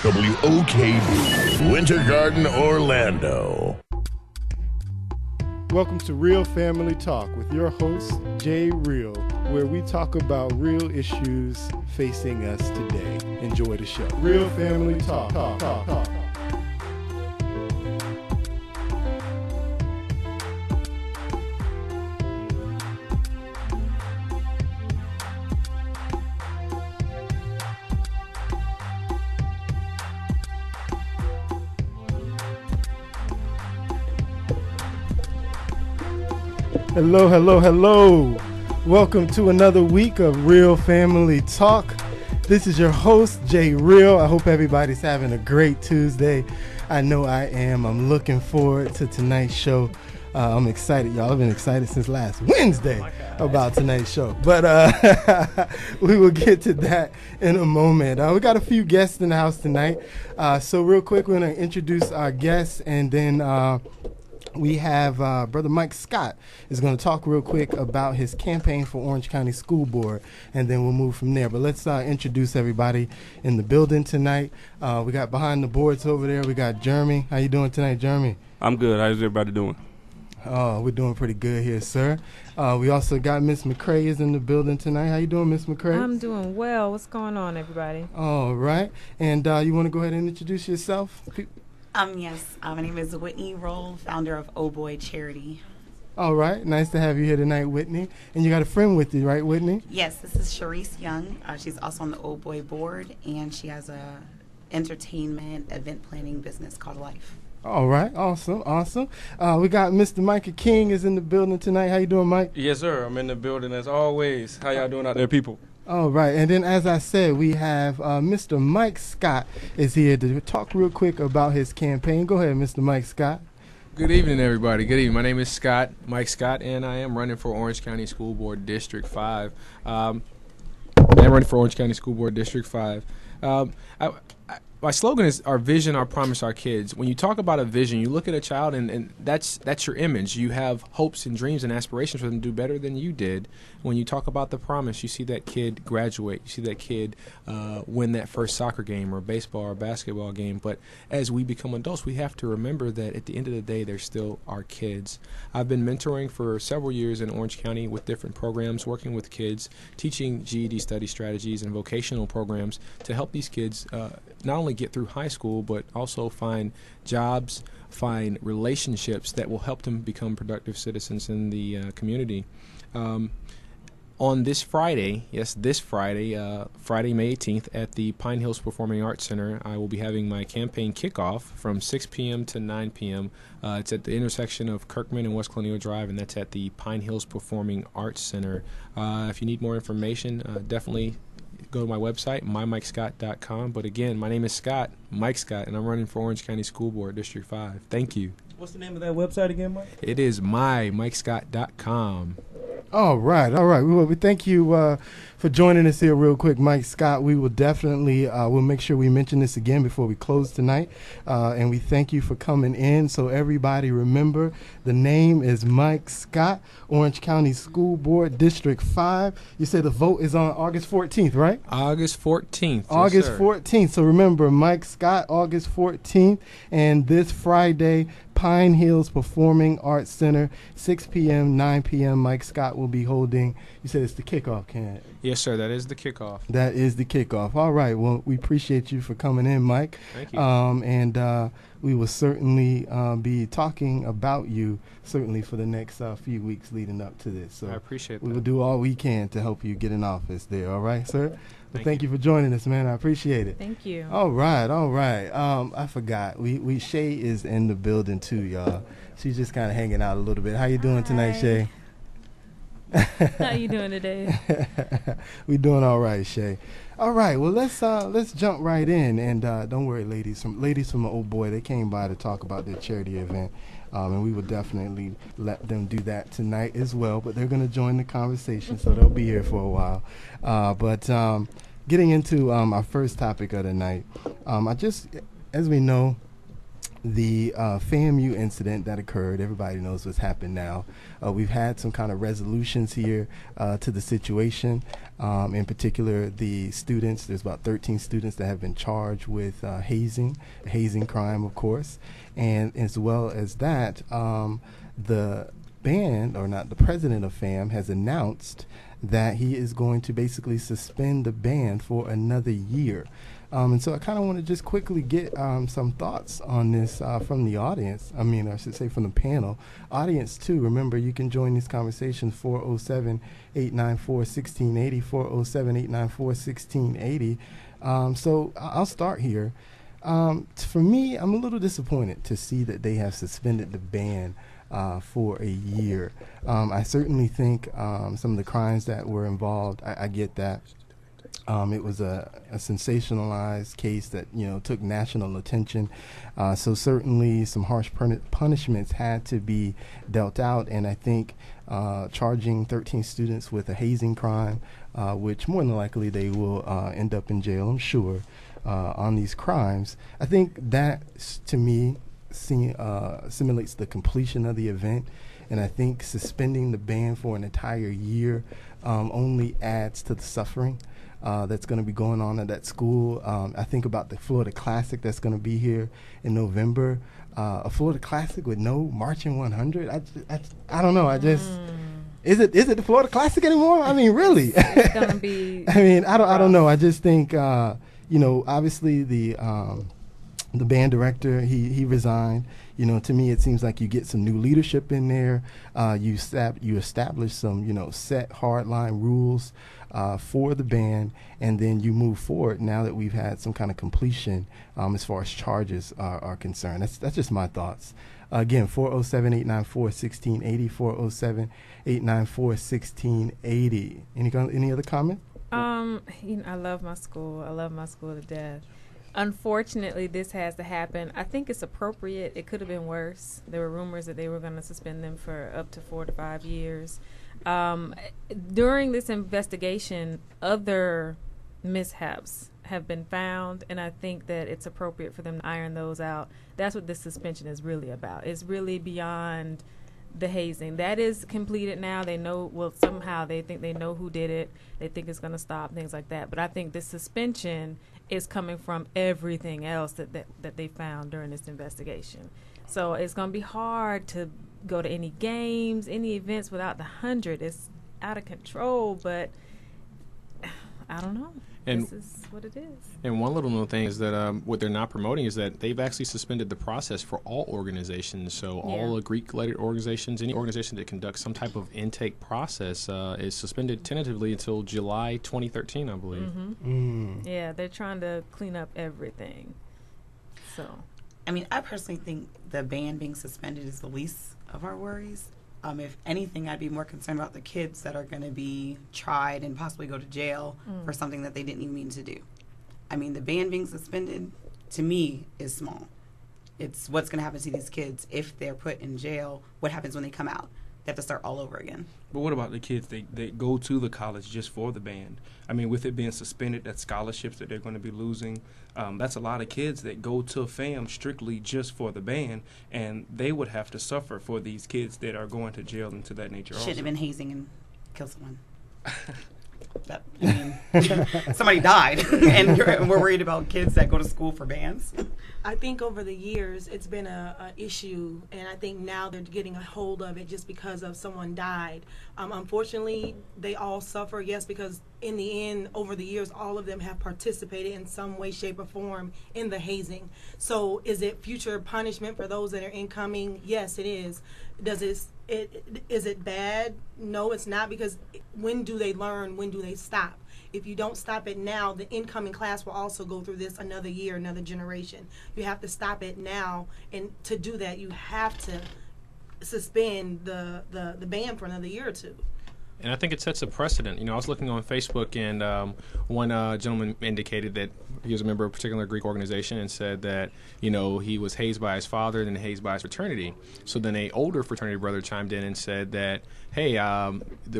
WOKB, Winter Garden, Orlando. Welcome to Real Family Talk with your host, Jay Real, where we talk about real issues facing us today. Enjoy the show. Real Family Talk. Hello. Welcome to another week of Real Family Talk. This is your host, Jay Real. I hope everybody's having a great Tuesday. I know I am. I'm looking forward to tonight's show. I'm excited, y'all. I've been excited since last Wednesday about tonight's show. But we will get to that in a moment. We got a few guests in the house tonight. So real quick, we're going to introduce our guests, and then we have Brother Mike Scott is going to talk real quick about his campaign for Orange County School Board, and then we'll move from there. But let's introduce everybody in the building tonight. We got behind the boards over there, we got Jeremy. How you doing tonight, Jeremy? I'm good. How's everybody doing? Oh, we're doing pretty good here, sir. We also got Miss McCrae is in the building tonight. How you doing, Miss McCrae? I'm doing well. What's going on, everybody? All right. And you want to go ahead and introduce yourself? Yes. My name is Whitney Roll, founder of Oh Boy Charity. All right. Nice to have you here tonight, Whitney. And you got a friend with you, right, Whitney? Yes, this is Sharice Young. She's also on the Oh Boy board, and she has a entertainment event planning business called Life. All right. Awesome. We got Mr. Micah King is in the building tonight. How you doing, Mike? Yes, sir. I'm in the building as always. How y'all doing out there, people? All right, and then as I said, we have Mr. Mike Scott is here to talk real quick about his campaign. Go ahead, Mr. Mike Scott. Good evening, everybody. Good evening. My name is Scott, Mike Scott, and I am running for Orange County School Board District 5. My slogan is our vision, our promise, our kids. When you talk about a vision, you look at a child and that's your image. You have hopes and dreams and aspirations for them to do better than you did. When you talk about the promise, you see that kid graduate. You see that kid win that first soccer game or baseball or basketball game. But as we become adults, we have to remember that at the end of the day, they're still our kids. I've been mentoring for several years in Orange County with different programs, working with kids, teaching GED study strategies and vocational programs to help these kids not only get through high school, but also find jobs, find relationships that will help them become productive citizens in the community. On this Friday, Friday, May 18th, at the Pine Hills Performing Arts Center, I will be having my campaign kickoff from 6 p.m. to 9 p.m. It's at the intersection of Kirkman and West Colonial Drive, and that's at the Pine Hills Performing Arts Center. If you need more information, definitely go to my website, mymikescott.com. But again, my name is Scott, Mike Scott, and I'm running for Orange County School Board, District 5. Thank you. What's the name of that website again, Mike? It is mymikescott.com. All right. We thank you for joining us here real quick, Mike Scott. We will definitely, we'll make sure we mention this again before we close tonight. And we thank you for coming in. So everybody remember, the name is Mike Scott, Orange County School Board, District 5. You said the vote is on August 14th, right? August 14th. August yes, 14th. So remember, Mike Scott, August 14th. And this Friday, Pine Hills Performing Arts Center, 6 p.m., 9 p.m. Mike Scott will be holding, you said it's the kickoff, Ken? Yes, sir. That is the kickoff. That is the kickoff. All right. Well, we appreciate you for coming in, Mike. Thank you. And we will certainly be talking about you, certainly for the next few weeks leading up to this. So I appreciate that. We will do all we can to help you get in office there. All right, sir? Thank you you for joining us, man. I appreciate it. Thank you. All right. I forgot. We Shay is in the building too, y'all. She's just kind of hanging out a little bit. How you doing tonight, Shay? How you doing today? We doing all right, Shay. All right. Well, let's jump right in, and don't worry, ladies from the Old Boy, they came by to talk about their charity event, and we will definitely let them do that tonight as well. But they're going to join the conversation, so they'll be here for a while. But getting into our first topic of the night, as we know, the FAMU incident that occurred. Everybody knows what's happened now. We've had some kind of resolutions here to the situation. In particular, the students, there's about 13 students that have been charged with hazing, a hazing crime, of course. And as well as that, the band, or not, the president of FAM has announced that he is going to basically suspend the band for another year. And so I kind of want to just quickly get some thoughts on this from the audience. I mean, I should say from the panel. Audience, too. Remember, you can join these conversations, 407-894-1680, 407-894-1680. So I'll start here. For me, I'm a little disappointed to see that they have suspended the ban for a year. I certainly think some of the crimes that were involved, I get that. It was a sensationalized case that, took national attention. So certainly some harsh punishments had to be dealt out. And I think charging 13 students with a hazing crime, which more than likely they will end up in jail, I'm sure, on these crimes. I think that, to me, simulates the completion of the event. And I think suspending the ban for an entire year only adds to the suffering that's going to be going on at that school. I think about the Florida Classic that's going to be here in November. A Florida Classic with no Marching 100. I don't know. Is it the Florida Classic anymore? I mean, really? It's going to be. I mean, I don't know. I just think obviously the band director, he resigned. To me, it seems like you get some new leadership in there. You establish some, set hardline rules for the band, and then you move forward now that we've had some kind of completion as far as charges are concerned. That's just my thoughts. Again, 407-894-1680, 407-894-1680. Any other comment? I love my school. I love my school to death. Unfortunately, this has to happen. I think it's appropriate. It could have been worse. There were rumors that they were going to suspend them for up to 4 to 5 years. During this investigation, other mishaps have been found, and I think that it's appropriate for them to iron those out. That's what this suspension is really about. It's really beyond the hazing. That is completed now. They know, somehow they think they know who did it. They think it's going to stop, things like that. But I think this suspension is coming from everything else that they found during this investigation. So it's going to be hard to go to any games, any events without the 100. It's out of control, but I don't know. And this is what it is. And one little known thing is that what they're not promoting is that they've actually suspended the process for all organizations. So all Greek-related organizations, any organization that conducts some type of intake process is suspended tentatively until July 2013, I believe. Yeah, they're trying to clean up everything. So, I mean, I personally think the ban being suspended is the least of our worries. If anything, I'd be more concerned about the kids that are going to be tried and possibly go to jail for something that they didn't even mean to do. I mean, the ban being suspended, to me, is small. It's what's going to happen to these kids if they're put in jail. What happens when they come out? They have to start all over again. But what about the kids that go to the college just for the band? I mean, with it being suspended, that's scholarships that they're going to be losing. That's a lot of kids that go to FAM strictly just for the band, and they would have to suffer for these kids that are going to jail and to that nature also. Should have been hazing and kill someone. Somebody died, and we're worried about kids that go to school for bands. I think over the years it's been a issue, and I think now they're getting a hold of it just because of someone died. Unfortunately, they all suffer, yes, because in the end, over the years, all of them have participated in some way, shape, or form in the hazing. So is it future punishment for those that are incoming? Yes, it is. Is it bad? No, it's not, because when do they learn? When do they stop? If you don't stop it now, the incoming class will also go through this another year, another generation. You have to stop it now, and to do that, you have to suspend the ban for another year or two. And I think it sets a precedent. I was looking on Facebook, and one gentleman indicated that he was a member of a particular Greek organization and said that, he was hazed by his father and then hazed by his fraternity. So then a older fraternity brother chimed in and said that, hey,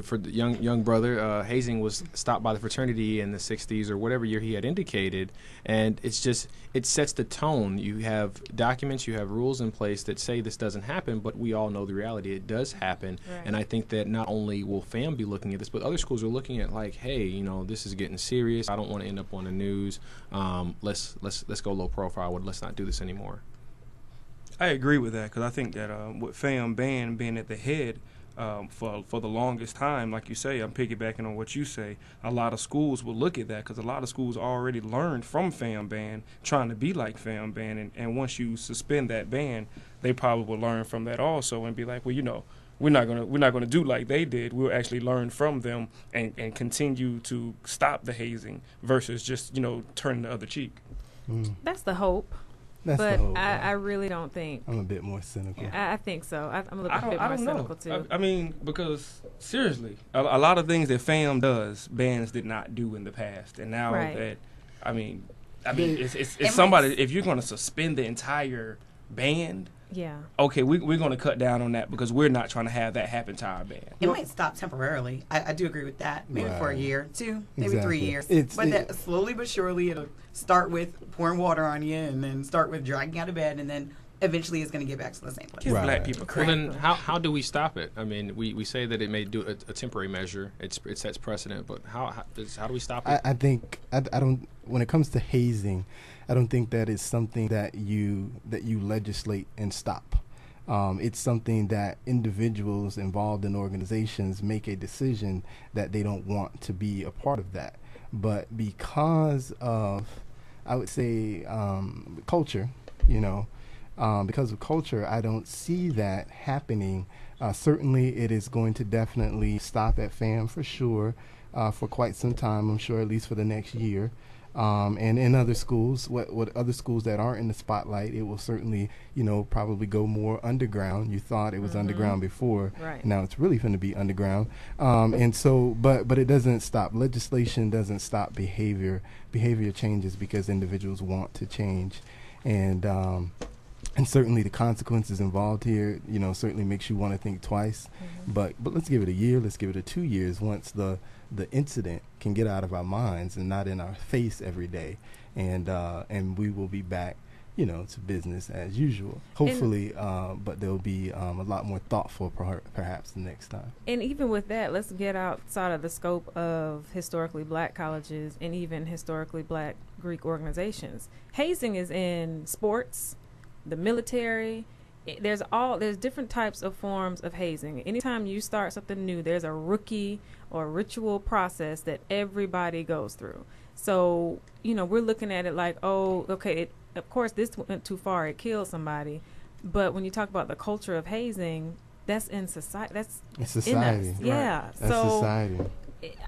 for the young brother, hazing was stopped by the fraternity in the 60s or whatever year he had indicated. And it sets the tone. You have documents, you have rules in place that say this doesn't happen, but we all know the reality. It does happen. Right. And I think that not only will FAM be looking at this, but other schools are looking at like, hey, this is getting serious. I don't want to end up on the news. Let's go low profile. Let's not do this anymore. I agree with that because I think that with FAM Band being at the head for the longest time, like you say, I'm piggybacking on what you say, a lot of schools will look at that because a lot of schools already learned from FAM Band trying to be like FAM Band, and once you suspend that ban, they probably will learn from that also and be like, well, we're not gonna do like they did. We'll actually learn from them and continue to stop the hazing versus just turning the other cheek. That's the hope. That's but the hope. I really don't think. I'm a bit more cynical. I think so. I'm a little bit more cynical too. I mean, because seriously, a lot of things that FAM does, bands did not do in the past, and now that, I mean, it's somebody. If you're going to suspend the entire band. Yeah. Okay, we're going to cut down on that because we're not trying to have that happen to our band. It might stop temporarily. I do agree with that. Maybe for a year, 2, maybe 3 years. But slowly but surely it'll start with pouring water on you and then start with dragging out of bed and then eventually it's going to get back to the same place. Black people crazy. Well, then how do we stop it? I mean, we say that it may do a temporary measure. It sets precedent, but how do we stop it? I think I don't. When it comes to hazing, I don't think that is something that you legislate and stop. It's something that individuals involved in organizations make a decision that they don't want to be a part of that. But because of, I would say, culture, because of culture, I don't see that happening. Certainly, it is going to definitely stop at FAM for sure for quite some time, I'm sure, at least for the next year. And in other schools, what other schools that aren't in the spotlight, it will certainly, probably go more underground. You thought it was underground before. Right. Now it's really going to be underground. And so, but it doesn't stop. Legislation doesn't stop behavior. Behavior changes because individuals want to change. And certainly the consequences involved here, certainly makes you want to think twice. But let's give it a year. Let's give it 2 years once the incident can get out of our minds and not in our face every day, and we will be back, to business as usual. Hopefully, but there'll be a lot more thoughtful perhaps the next time. And even with that, let's get outside of the scope of historically black colleges and even historically black Greek organizations. Hazing is in sports, the military. There's different types of forms of hazing. Anytime you start something new, there's a rookie or ritual process that everybody goes through. So, we're looking at it like, oh, okay, of course this went too far, it killed somebody. But when you talk about the culture of hazing, that's in society. That's society. In us. Yeah. That's society.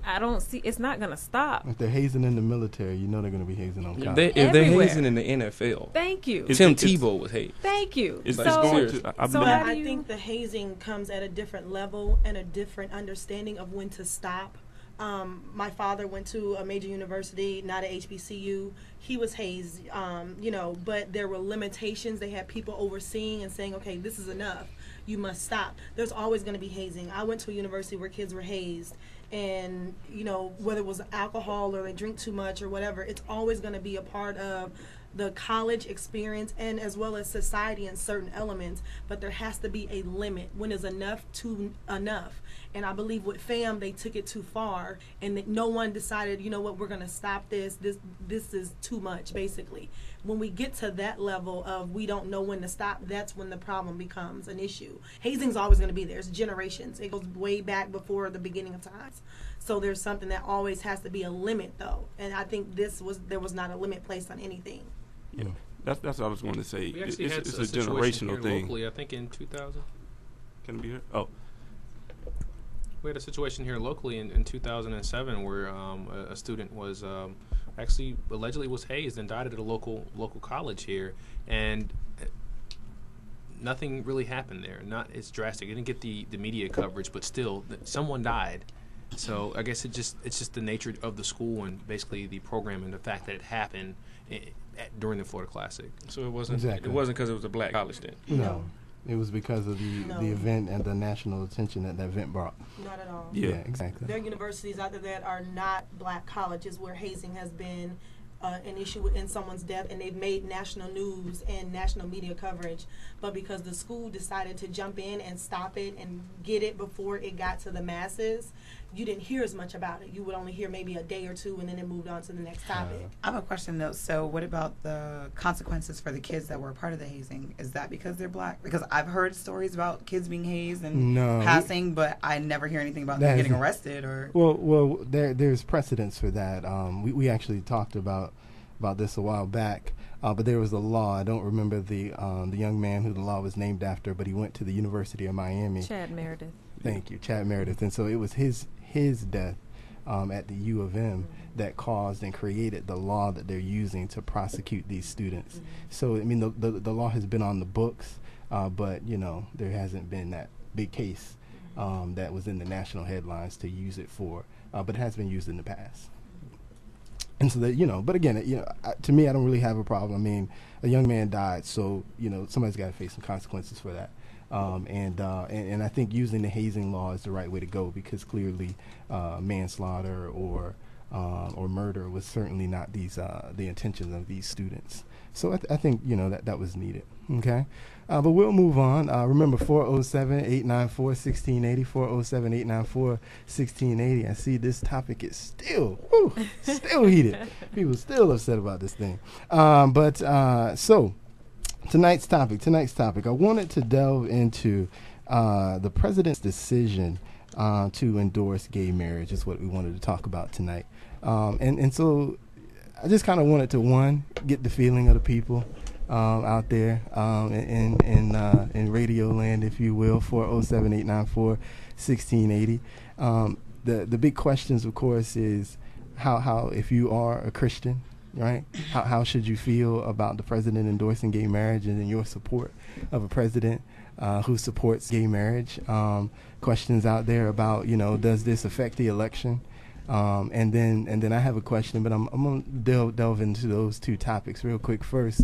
I don't see. It's not going to stop. If they're hazing in the military, they're going to be hazing on college. If they're hazing in the NFL, thank you. Tim Tebow was hazed. Thank you. I think the hazing comes at a different level and a different understanding of when to stop. My father went to a major university, not at HBCU. He was hazed, but there were limitations. They had people overseeing and saying, okay, this is enough. You must stop. There's always going to be hazing. I went to a university where kids were hazed. And, whether it was alcohol or they drink too much or whatever, it's always going to be a part of the college experience and as well as society in certain elements. But there has to be a limit. When is enough to enough? And I believe with FAM, they took it too far and that no one decided, we're going to stop this. This is too much, basically. When we get to that level of we don't know when to stop, that's when the problem becomes an issue. Hazing's always going to be there. It's generations. It goes way back before the beginning of times. So there's something that always has to be a limit, though. And I think there was not a limit placed on anything. Yeah, that's what I was going to say. We actually it's had a generational thing. Locally, I think in 2000. Can it be here? Oh. We had a situation here locally in 2007 where a student was actually allegedly was hazed and died at a local college here, and nothing really happened there. Not as drastic. It didn't get the media coverage, but still, someone died, So I guess it's just the nature of the school and basically the program and the fact that it happened during the Florida Classic. So it wasn't Exactly. it wasn't because it was a black college then. No. It was because of No. the event and the national attention that event brought. Not at all. Yeah. Exactly. There are universities out there that are not black colleges where hazing has been an issue in someone's death, and they've made national news and national media coverage. But because the school decided to jump in and stop it and get it before it got to the masses, you didn't hear as much about it. You would only hear maybe a day or two, and then it moved on to the next topic. I have a question though. So, what about the consequences for the kids that were a part of the hazing? Is that because they're black? Because I've heard stories about kids being hazed and passing, but I never hear anything about them getting arrested or. Well, there's precedence for that. We actually talked about this a while back, but there was a law. I don't remember the young man who the law was named after, but he went to the University of Miami. Chad Meredith. Thank you, Chad Meredith. And so it was his death at the U of M that caused and created the law that they're using to prosecute these students. So, I mean, the law has been on the books, but, there hasn't been that big case that was in the national headlines to use it for, but it has been used in the past. And so that, but again, to me, I don't really have a problem. I mean, a young man died, so, somebody's got to face some consequences for that. And I think using the hazing law is the right way to go, because clearly manslaughter or murder was certainly not the intentions of these students. So I think that was needed. Okay, but we'll move on. Remember 407-894-1680, 407-894-1680. I see this topic is still heated. People still upset about this thing. So. Tonight's topic. I wanted to delve into the president's decision to endorse gay marriage is what we wanted to talk about tonight. And so I just kind of wanted to, get the feeling of the people out there in radio land, if you will, 407-894-1680. The big questions, of course, is how if you are a Christian, right? How should you feel about the president endorsing gay marriage and in your support of a president who supports gay marriage? Questions out there about, does this affect the election? And then I have a question, but I'm going to delve into those two topics real quick first.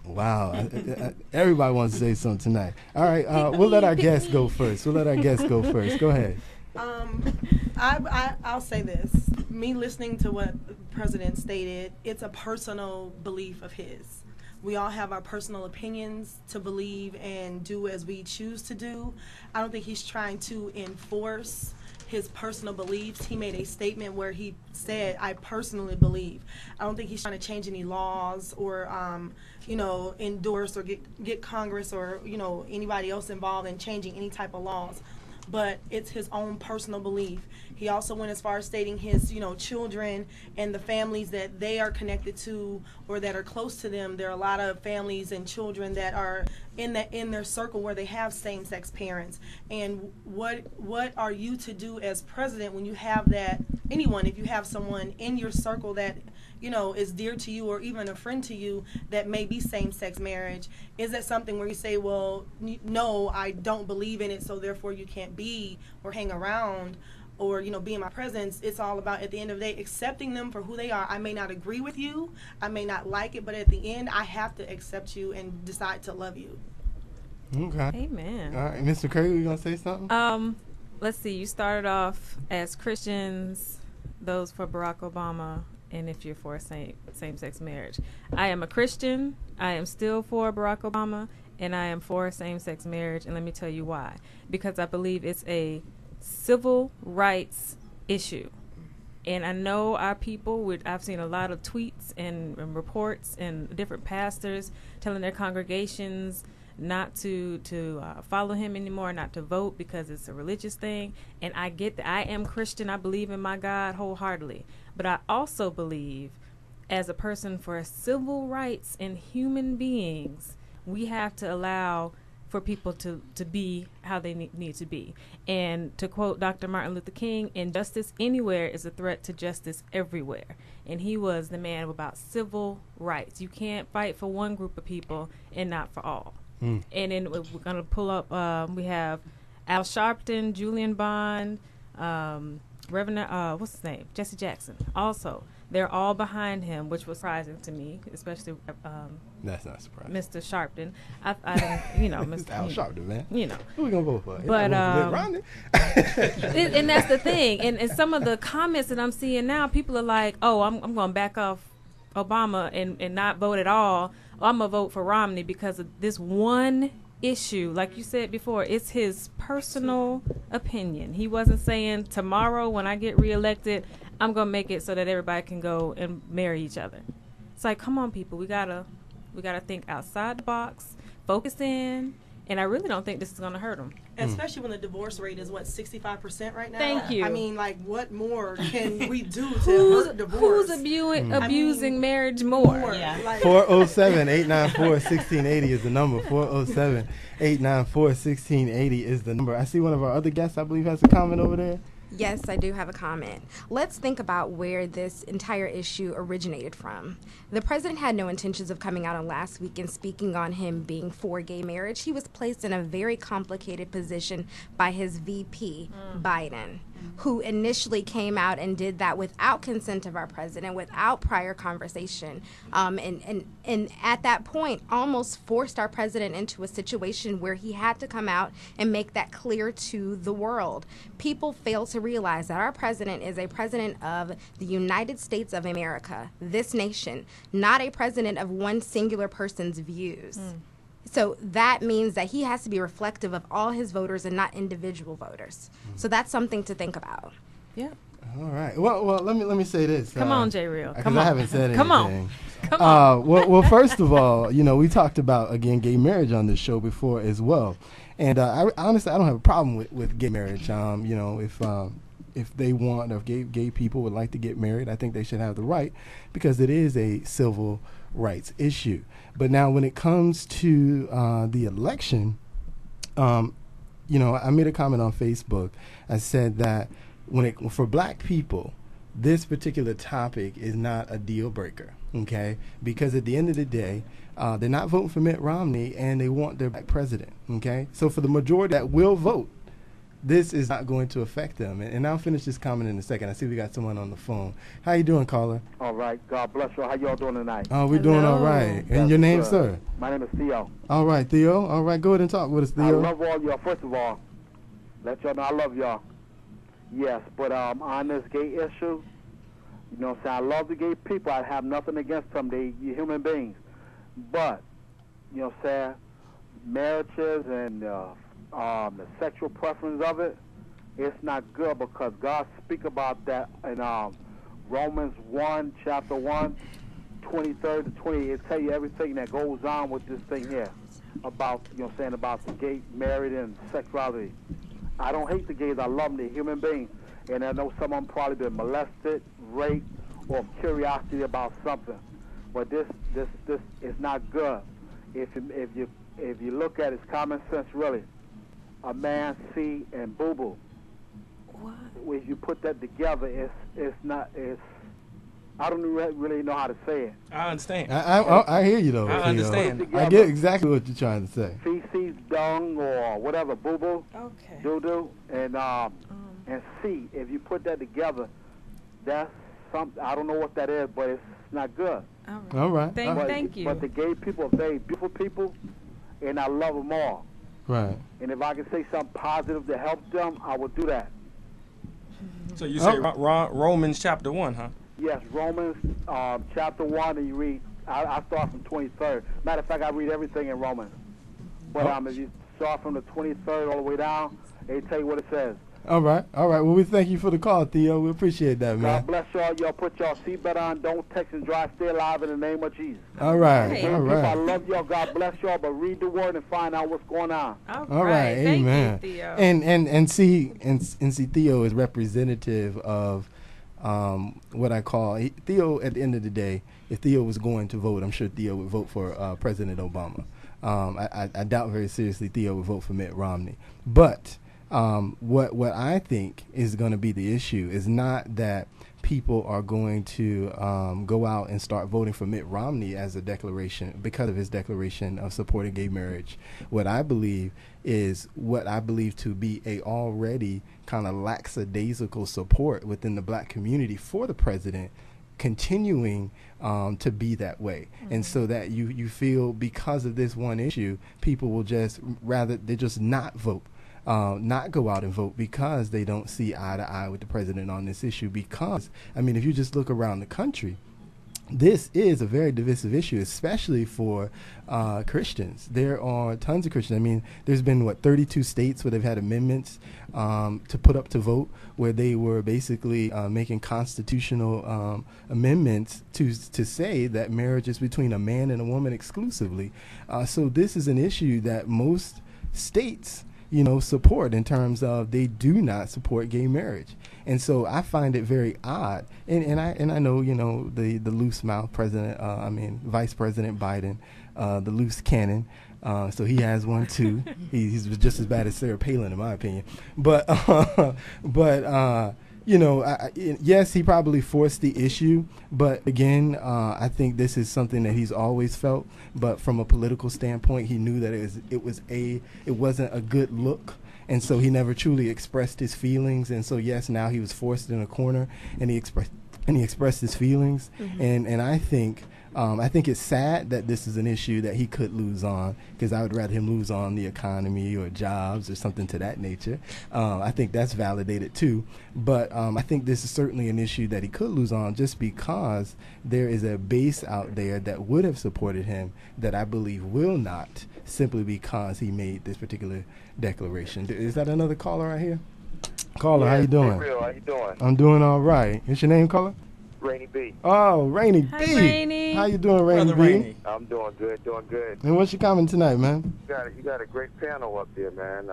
Wow. Everybody wants to say something tonight. All right. We'll let our guests go first. Go ahead. I'll say this. Me listening to what the president stated, it's a personal belief of his. We all have our personal opinions to believe and do as we choose to do. I don't think he's trying to enforce his personal beliefs. He made a statement where he said, I personally believe. I don't think he's trying to change any laws or, endorse or get Congress or, anybody else involved in changing any type of laws. But it's his own personal belief. He also went as far as stating his, children and the families that they are connected to or that are close to them. There are a lot of families and children that are in their circle where they have same-sex parents. And what are you to do as president when you have that? Anyone, if you have someone in your circle that is dear to you or even a friend to you that may be same-sex marriage, is that something where you say, well, no, I don't believe in it, so therefore you can't be or hang around or, be in my presence? It's all about, at the end of the day, accepting them for who they are. I may not agree with you, I may not like it, but at the end, I have to accept you and decide to love you. Okay. Amen. All right, Mr. Craig, you going to say something? Let's see. You started off as Christians, those for Barack Obama, and if you're for same-sex marriage. I am a Christian. I am still for Barack Obama, and I am for same-sex marriage, and let me tell you why. Because I believe it's a civil rights issue. And I know our people, I've seen a lot of tweets and reports and different pastors telling their congregations not to follow him anymore, not to vote because it's a religious thing. And I get that. I am Christian. I believe in my God wholeheartedly. But I also believe, as a person for civil rights and human beings, we have to allow for people to be how they need to be. And to quote Dr. Martin Luther King, injustice anywhere is a threat to justice everywhere. And he was the man about civil rights. You can't fight for one group of people and not for all. And then we're going to pull up, we have Al Sharpton, Julian Bond, Reverend, what's his name? Jesse Jackson. Also, they're all behind him, which was surprising to me, especially That's not surprising. Mr. Sharpton. I didn't, Mr. Al Sharpton, man. You know. Who we gonna vote for? But Romney. and that's the thing. And some of the comments that I'm seeing now, people are like, "Oh, I'm going to back off Obama and not vote at all. I'm going to vote for Romney because of this one issue." Like you said before, it's his personal opinion. He wasn't saying tomorrow when I get reelected, I'm going to make it so that everybody can go and marry each other. It's like, come on, people. We gotta think outside the box, focus in, and I really don't think this is going to hurt them. Especially when the divorce rate is 65% right now. Thank you. I mean, like, what more can we do to hurt divorce? Who's abusing marriage more? Yeah. Like, 407-894-1680 is the number. 407-894-1680 is the number. I see one of our other guests, I believe, has a comment over there. Yes, I do have a comment. Let's think about where this entire issue originated from. The president had no intentions of coming out on last week and speaking on him being for gay marriage. He was placed in a very complicated position by his VP, Biden, who initially came out and did that without consent of our president, without prior conversation, and at that point almost forced our president into a situation where he had to come out and make that clear to the world. People fail to realize that our president is a president of the United States of America, this nation, not a president of one singular person's views. So that means that he has to be reflective of all his voters and not individual voters. So that's something to think about. Yeah. All right. Well, let me say this. Come on, J. Real. Because I haven't said anything. Come on. Come on. Well, first of all, we talked about, again, gay marriage on this show before as well. And I honestly, I don't have a problem with gay marriage. If they want, or if gay people would like to get married, I think they should have the right, because it is a civil rights issue. But now when it comes to the election, I made a comment on Facebook. I said that for black people, this particular topic is not a deal breaker, okay? Because at the end of the day, they're not voting for Mitt Romney, and they want their black president, okay? So for the majority that will vote, this is not going to affect them. And I'll finish this comment in a second. I see we got someone on the phone. How you doing, caller? All right. God bless you. How y'all doing tonight? Oh, we're doing all right. And your name, sir? My name is Theo. All right, Theo. All right, go ahead and talk with us, Theo. I love all y'all. First of all, let y'all know I love y'all. Yes, but on this gay issue, I love the gay people. I have nothing against them. They're human beings. But, marriages and the sexual preference of it, it's not good, because God speak about that in Romans 1, chapter 1, 23 to 20. It tell you everything that goes on with this thing here about, about the gay married and sexuality. I don't hate the gays. I love them. They're human beings. And I know some of them probably been molested, raped, or curiosity about something. But this is not good. If you look at it, it's common sense, really. A man, C, and boo-boo. What? If you put that together, it's I don't really know how to say it. I understand. I hear you, though. I understand. I get exactly what you're trying to say. Feces, dung, or whatever, boo-boo, Okay. doo-doo, and C. If you put that together, that's something. I don't know what that is, but it's not good. All right. Thank you. But the gay people are very beautiful people, and I love them all. Right. And if I can say something positive to help them, I would do that. So you say Romans chapter 1, huh? Yes, Romans chapter 1, and you read, I start from 23rd. Matter of fact, I read everything in Romans. But if you start from the 23rd all the way down, they tell you what it says. All right. Well, we thank you for the call, Theo. We appreciate that, man. God bless y'all. Y'all put y'all seatbelt on. Don't text and drive. Stay alive in the name of Jesus. All right. Hey. All People, I right. love y'all. God bless y'all. But read the word and find out what's going on. All right. Thank Amen. you, Theo. And see Theo is representative of what I call Theo. At the end of the day, if Theo was going to vote, I'm sure Theo would vote for President Obama. I doubt very seriously Theo would vote for Mitt Romney. But what I think is going to be the issue is not that people are going to go out and start voting for Mitt Romney as a declaration because of his declaration of supporting gay marriage. What I believe to be a already kind of lackadaisical support within the black community for the president continuing to be that way. And so that you feel because of this one issue, people will just not vote. Not go out and vote because they don't see eye to eye with the president on this issue. Because, I mean, if you just look around the country, this is a very divisive issue, especially for Christians. There are tons of Christians. I mean, there's been, 32 states where they've had amendments to put up to vote, where they were basically making constitutional amendments to say that marriage is between a man and a woman exclusively. So this is an issue that most states support in terms of they do not support gay marriage. And so I find it very odd. And I know, the loose mouth Vice President Biden, the loose cannon. So he has one too. He's just as bad as Sarah Palin in my opinion. Yes, he probably forced the issue, but again, I think this is something that he's always felt. But from a political standpoint, he knew that it wasn't a good look, and so he never truly expressed his feelings. And so yes, now he was forced in a corner, and he expressed his feelings. And I think it's sad that this is an issue that he could lose on, because I would rather him lose on the economy or jobs or something to that nature. I think that's validated too. But I think this is certainly an issue that he could lose on, just because there is a base out there that would have supported him that I believe will not, simply because he made this particular declaration. Is that another caller right here? Caller, how you doing? Real, how you doing? I'm doing all right. What's your name, caller? Rainy B. Oh, Rainy Hi, B. Rainy. How you doing, Rainy B? Rainy. I'm doing good, doing good. And what's your comment tonight, man? You got a great panel up there, man.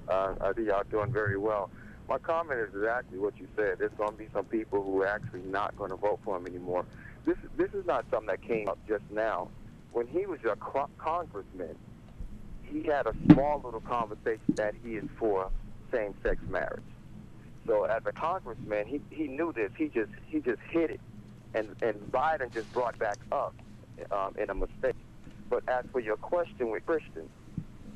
I think y'all doing very well. My comment is exactly what you said. There's going to be some people who are actually not going to vote for him anymore. This is not something that came up just now. When he was a congressman, he had a small little conversation that he is for same-sex marriage. So as a congressman, he knew this. He just hit it, and Biden just brought back up in a mistake. But as for your question with Christians,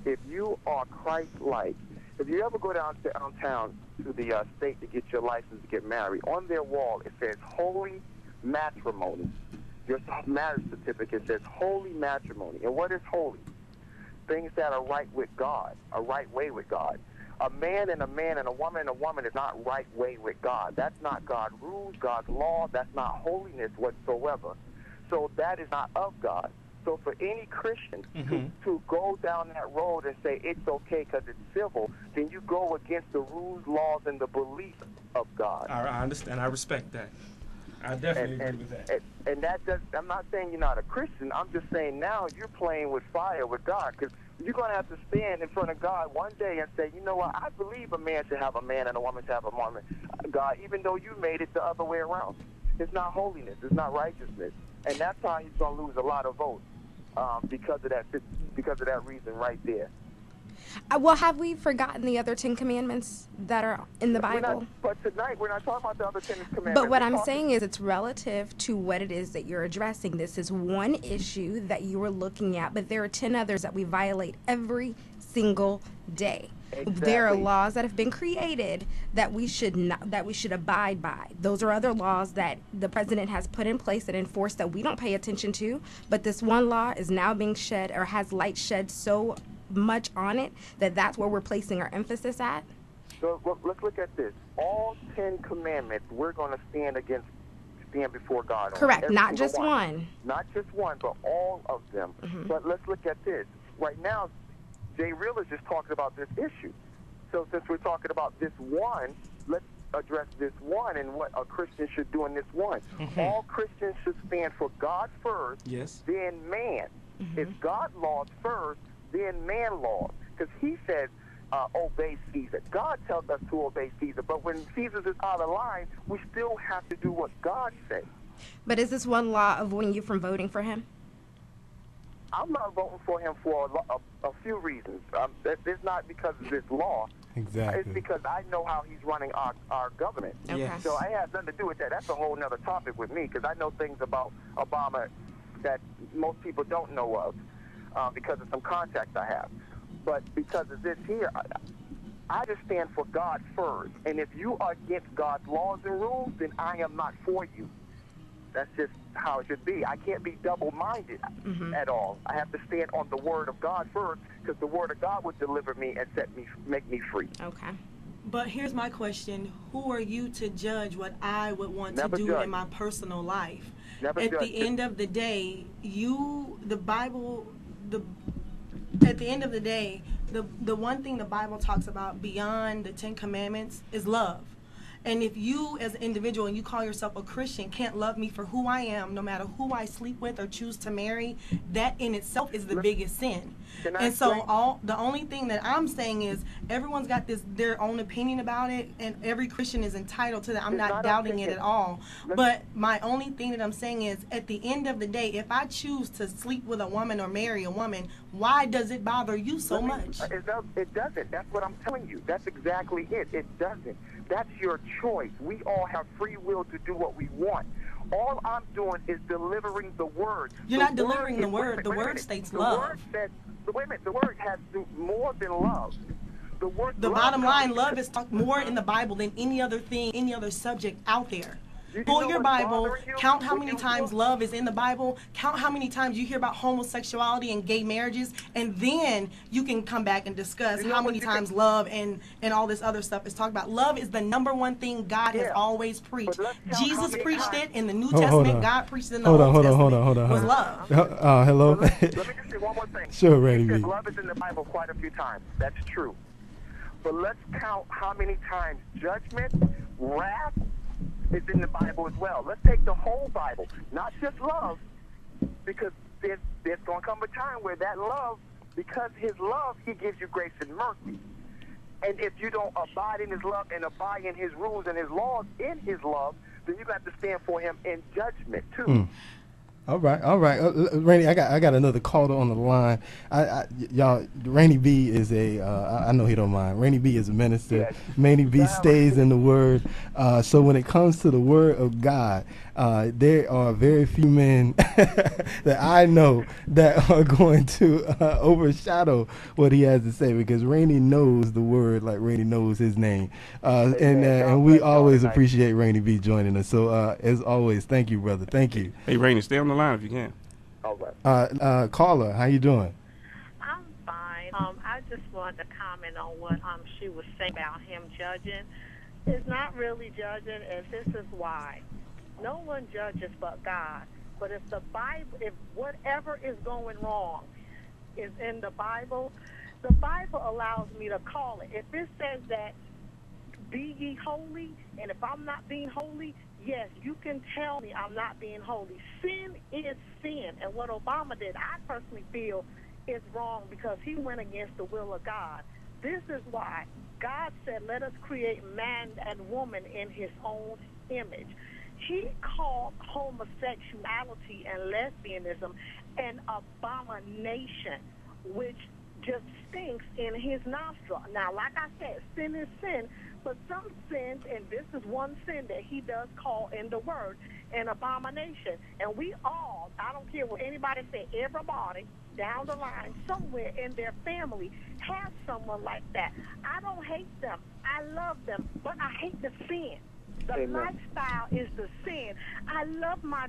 if you are Christ-like, if you ever go downtown to the state to get your license to get married, on their wall it says holy matrimony. Your marriage certificate says holy matrimony. And what is holy? Things that are right with God, a right way with God. A man and a woman is not right way with God. That's not God's rules, God's law. That's not holiness whatsoever. So that is not of God. So for any Christian to go down that road and say it's okay because it's civil, then you go against the rules, laws, and the beliefs of God. I understand. I respect that. I definitely agree with that. And that does, I'm not saying you're not a Christian. I'm just saying now you're playing with fire with God, because you're going to have to stand in front of God one day and say, you know what, I believe a man should have a man and a woman should have a woman, God, even though you made it the other way around. It's not holiness. It's not righteousness. And that's how he's going to lose a lot of votes because of that reason right there. Well, have we forgotten the other 10 commandments that are in the Bible? But tonight we're not talking about the other 10 commandments. But what I'm saying is it's relative to what it is that you're addressing. This is one issue that you are looking at, but there are 10 others that we violate every single day. Exactly. There are laws that have been created that we should abide by. Those are other laws that the president has put in place and enforced that we don't pay attention to. But this one law is now being shed, or has light shed so much on it, that's where we're placing our emphasis at. So let's look at this. All 10 commandments we're going to stand before God on. Correct. Not just one. Not just one, but all of them. But let's look at this. Right now, Jay Real is just talking about this issue. So since we're talking about this one, let's address this one and what a Christian should do in this one. All Christians should stand for God first, then man. It's God laws first, then man laws. Because he says, obey Caesar. God tells us to obey Caesar. But when Caesar is out of line, we still have to do what God says. But is this one law avoiding you from voting for him? I'm not voting for him for a few reasons. It's not because of this law. Exactly. It's because I know how he's running our government. Okay. Yes. So it has nothing to do with that. That's a whole other topic with me because I know things about Obama that most people don't know of because of some contacts I have. But because of this here, I just stand for God first. And if you are against God's laws and rules, then I am not for you. That's just how it should be. I can't be double-minded at all. I have to stand on the Word of God first because the Word of God would deliver me and make me free. Okay. But here's my question. Who are you to judge what I would want Never to do judge. in my personal life? Never At judge. the end of the day, at the end of the day, the one thing the Bible talks about beyond the 10 Commandments is love. And if you as an individual and you call yourself a Christian can't love me for who I am, no matter who I sleep with or choose to marry, that in itself is the biggest sin. And so the only thing that I'm saying is everyone's got their own opinion about it, and every Christian is entitled to that. I'm not doubting it at all. But my only thing that I'm saying is at the end of the day, if I choose to sleep with a woman or marry a woman, why does it bother you so much? It doesn't. That's what I'm telling you. That's exactly it. It doesn't. That's your choice. We all have free will to do what we want. All I'm doing is delivering the word. You're not delivering the word. The word states love. The word says, wait a minute, the word has more than love. The bottom line, love is more in the Bible than any other thing, any other subject out there. Pull your Bible, count how many times love is in the Bible, count how many times you hear about homosexuality and gay marriages, and then you can come back and discuss how many times love and all this other stuff is talked about. Love is the number one thing God has always preached. Jesus preached it in the New Testament. God preached it in the Old Testament. Hold on. Was love. Hello? Let me just say one more thing. Sure, Randy B. Love is in the Bible quite a few times. That's true. But let's count how many times judgment, wrath, is in the Bible as well. Let's take the whole Bible, not just love, because there's going to come a time where that love, because his love, he gives you grace and mercy. And if you don't abide in his love and abide in his rules and his laws in his love, then you got to stand for him in judgment too. All right. Rainy, I got another caller on the line. Y'all, Rainy B is I know he don't mind. Rainy B is a minister. Yes. Rainy B stays in the Word. So when it comes to the Word of God, there are very few men that I know that are going to overshadow what he has to say, because Rainy knows the Word like Rainy knows his name. And we always appreciate Rainy B joining us. So as always, thank you, brother. Thank you. Hey, Rainy, stay on the line if you can. All right. Caller, how you doing? I'm fine. I just wanted to comment on what she was saying about him judging. It's not really judging, and this is why. No one judges but God. But if the Bible, if whatever is going wrong is in the Bible allows me to call it. If it says that be ye holy, and if I'm not being holy, yes, you can tell me I'm not being holy. Sin is sin, and what Obama did, I personally feel is wrong because he went against the will of God. This is why God said, let us create man and woman in his own image. He called homosexuality and lesbianism an abomination, which just stinks in his nostril. Now, like I said, sin is sin, but some sins, and this is one sin that he does call in the word, an abomination. And we all, I don't care what anybody say, everybody down the line, somewhere in their family has someone like that. I don't hate them. I love them, but I hate the sin. The Amen. lifestyle is the sin. I love my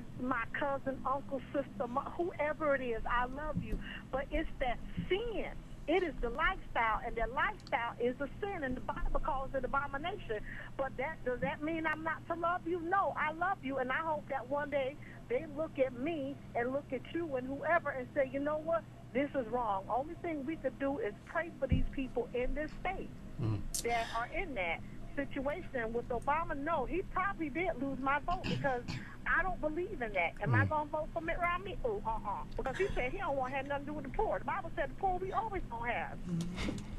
cousin, uncle, sister, whoever it is, I love you, but it's that sin. It is the lifestyle, and that lifestyle is a sin, and the Bible calls it abomination. But does that mean I'm not to love you? No, I love you, and I hope that one day they look at me and look at you and whoever and say, you know what, this is wrong. Only thing we could do is pray for these people in this state that are in that situation. With Obama, no, he probably did lose my vote because I don't believe in that. Am I going to vote for Mitt Romney? Oh, because he said he don't want to have nothing to do with the poor. The Bible said the poor we always going to have.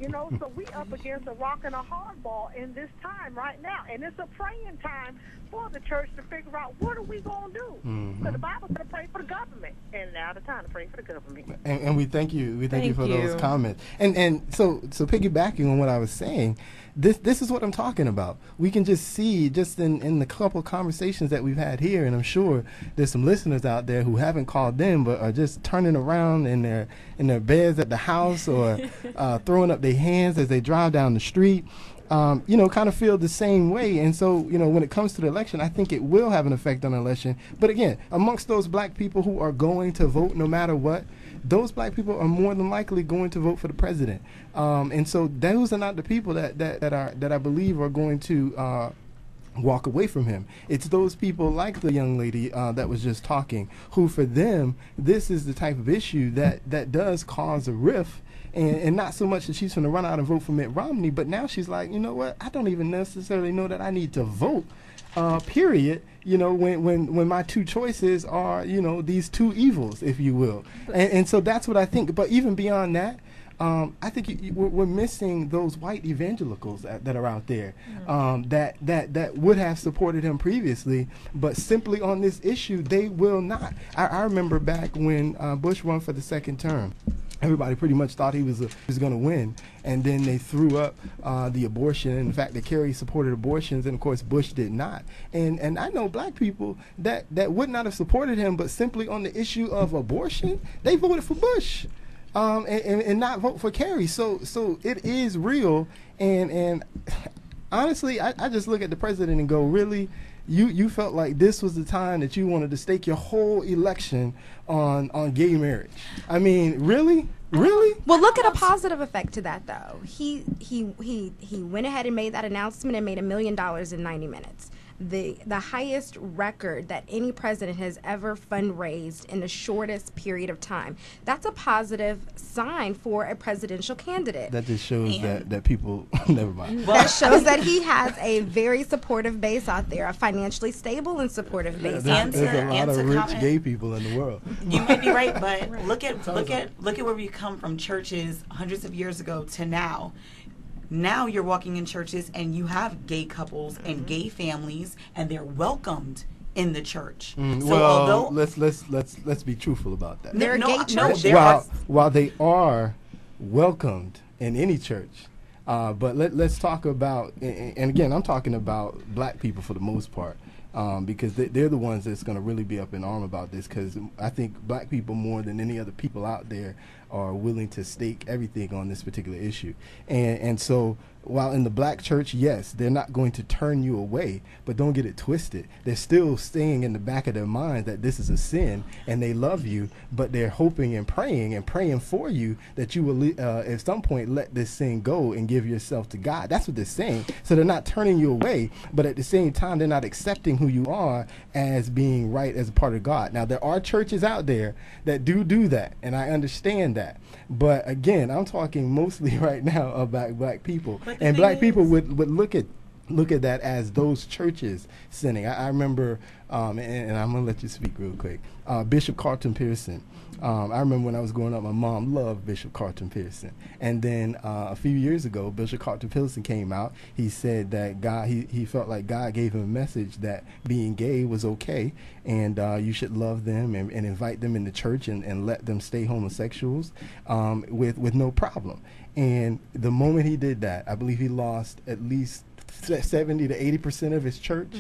You know, so we up against a rock and a hard ball in this time right now. And it's a praying time for the church to figure out what are we going to do. So the Bible said to pray for the government. And now the time to pray for the government. And we thank you. We thank you for those comments. And so piggybacking on what I was saying, this is what I'm talking about. We can just see just in the couple of conversations that we've had here, and I'm sure there's some listeners out there who haven't called in but are just turning around in their beds at the house or throwing up their hands as they drive down the street. Kind of feel the same way. And so, when it comes to the election, I think it will have an effect on the election. But again, amongst those black people who are going to vote no matter what, those black people are more than likely going to vote for the president. And so those are not the people that I believe are going to walk away from him. It's those people like the young lady that was just talking, who for them, this is the type of issue that does cause a rift. And not so much that she's going to run out and vote for Mitt Romney, but now she's like, you know what, I don't even necessarily know that I need to vote, period, when my two choices are, these two evils, if you will. And so that's what I think. But even beyond that, I think we're missing those white evangelicals that are out there that would have supported him previously, but simply on this issue, they will not. I remember back when Bush won for the second term. Everybody pretty much thought he was going to win, and then they threw up the abortion and the fact that Kerry supported abortions, and of course Bush did not. And I know black people that would not have supported him, but simply on the issue of abortion, they voted for Bush, and not vote for Kerry. So it is real, and honestly, I just look at the president and go, really? You felt like this was the time that you wanted to stake your whole election on gay marriage. I mean, really? Well, look at a positive effect to that, though. He went ahead and made that announcement and made $1 million in 90 minutes. The highest record that any president has ever fundraised in the shortest period of time. That's a positive sign for a presidential candidate. That just shows that people, never mind. That shows that he has a very supportive base out there, a financially stable and supportive base out there. There's a lot of rich gay people in the world. You may be right, but look at where we come from, churches hundreds of years ago to now. Now you're walking in churches and you have gay couples and gay families, and they're welcomed in the church. So although let's be truthful about that. They're gay churches. While they are welcomed in any church, but let's talk about, and again, I'm talking about black people for the most part. Because they're the ones that's going to really be up in arm about this, because I think black people more than any other people out there are willing to stake everything on this particular issue. And so while in the black church, yes, they're not going to turn you away, but don't get it twisted. They're still staying in the back of their minds that this is a sin and they love you, but they're hoping and praying for you that you will at some point let this sin go and give yourself to God. That's what they're saying. So they're not turning you away, but at the same time, they're not accepting who you are as being right as a part of God. Now, there are churches out there that do that, and I understand that. But again, I'm talking mostly right now about black people. And black people would look at that as those churches sinning. I remember, and I'm going to let you speak real quick, Bishop Carlton Pearson. I remember when I was growing up, my mom loved Bishop Carlton Pearson. And then a few years ago, Bishop Carlton Pearson came out. He said that God, he felt like God gave him a message that being gay was okay, and you should love them and invite them in the church and let them stay homosexuals with no problem. And the moment he did that, I believe he lost at least 70 to 80% of his church.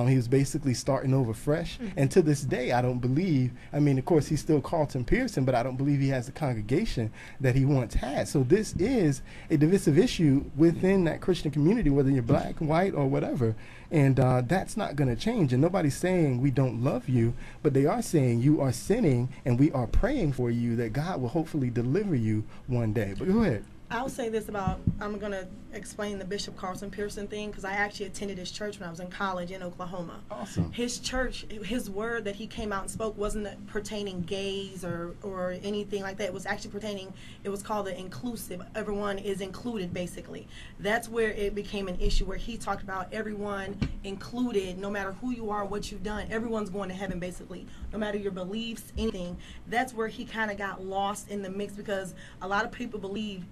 He was basically starting over fresh. And to this day, I don't believe, I mean, of course, he's still Carlton Pearson, but I don't believe he has the congregation that he once had. So this is a divisive issue within that Christian community, whether you're black, white, or whatever. And that's not going to change. And nobody's saying we don't love you, but they are saying you are sinning, and we are praying for you that God will hopefully deliver you one day. But go ahead. I'll say this about, I'm going to explain the Bishop Carlson Pearson thing, because I actually attended his church when I was in college in Oklahoma. Awesome. His church, his word that he came out and spoke wasn't pertaining gays or anything like that. It was actually pertaining, it was called the inclusive. Everyone is included, basically. That's where it became an issue, where he talked about everyone included, no matter who you are, what you've done. Everyone's going to heaven, basically, no matter your beliefs, anything. That's where he kind of got lost in the mix, because a lot of people believe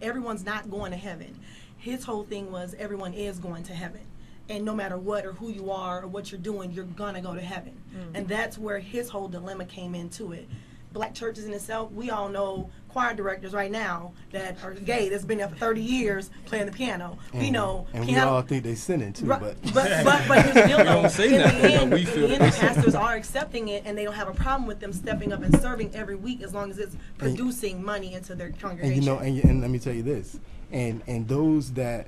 everyone's not going to heaven. His whole thing was everyone is going to heaven, and no matter what or who you are or what you're doing, you're gonna go to heaven. And that's where his whole dilemma came into it. Black churches in itself, we all know choir directors right now that are gay that's been there for 30 years playing the piano. We know and piano, we all think they sinning too, but here's the deal, We though. don't say In that, the but end, we feel the that. pastors are accepting it, and they don't have a problem with them stepping up and serving every week, as long as it's producing money into their congregation. And let me tell you this, and those that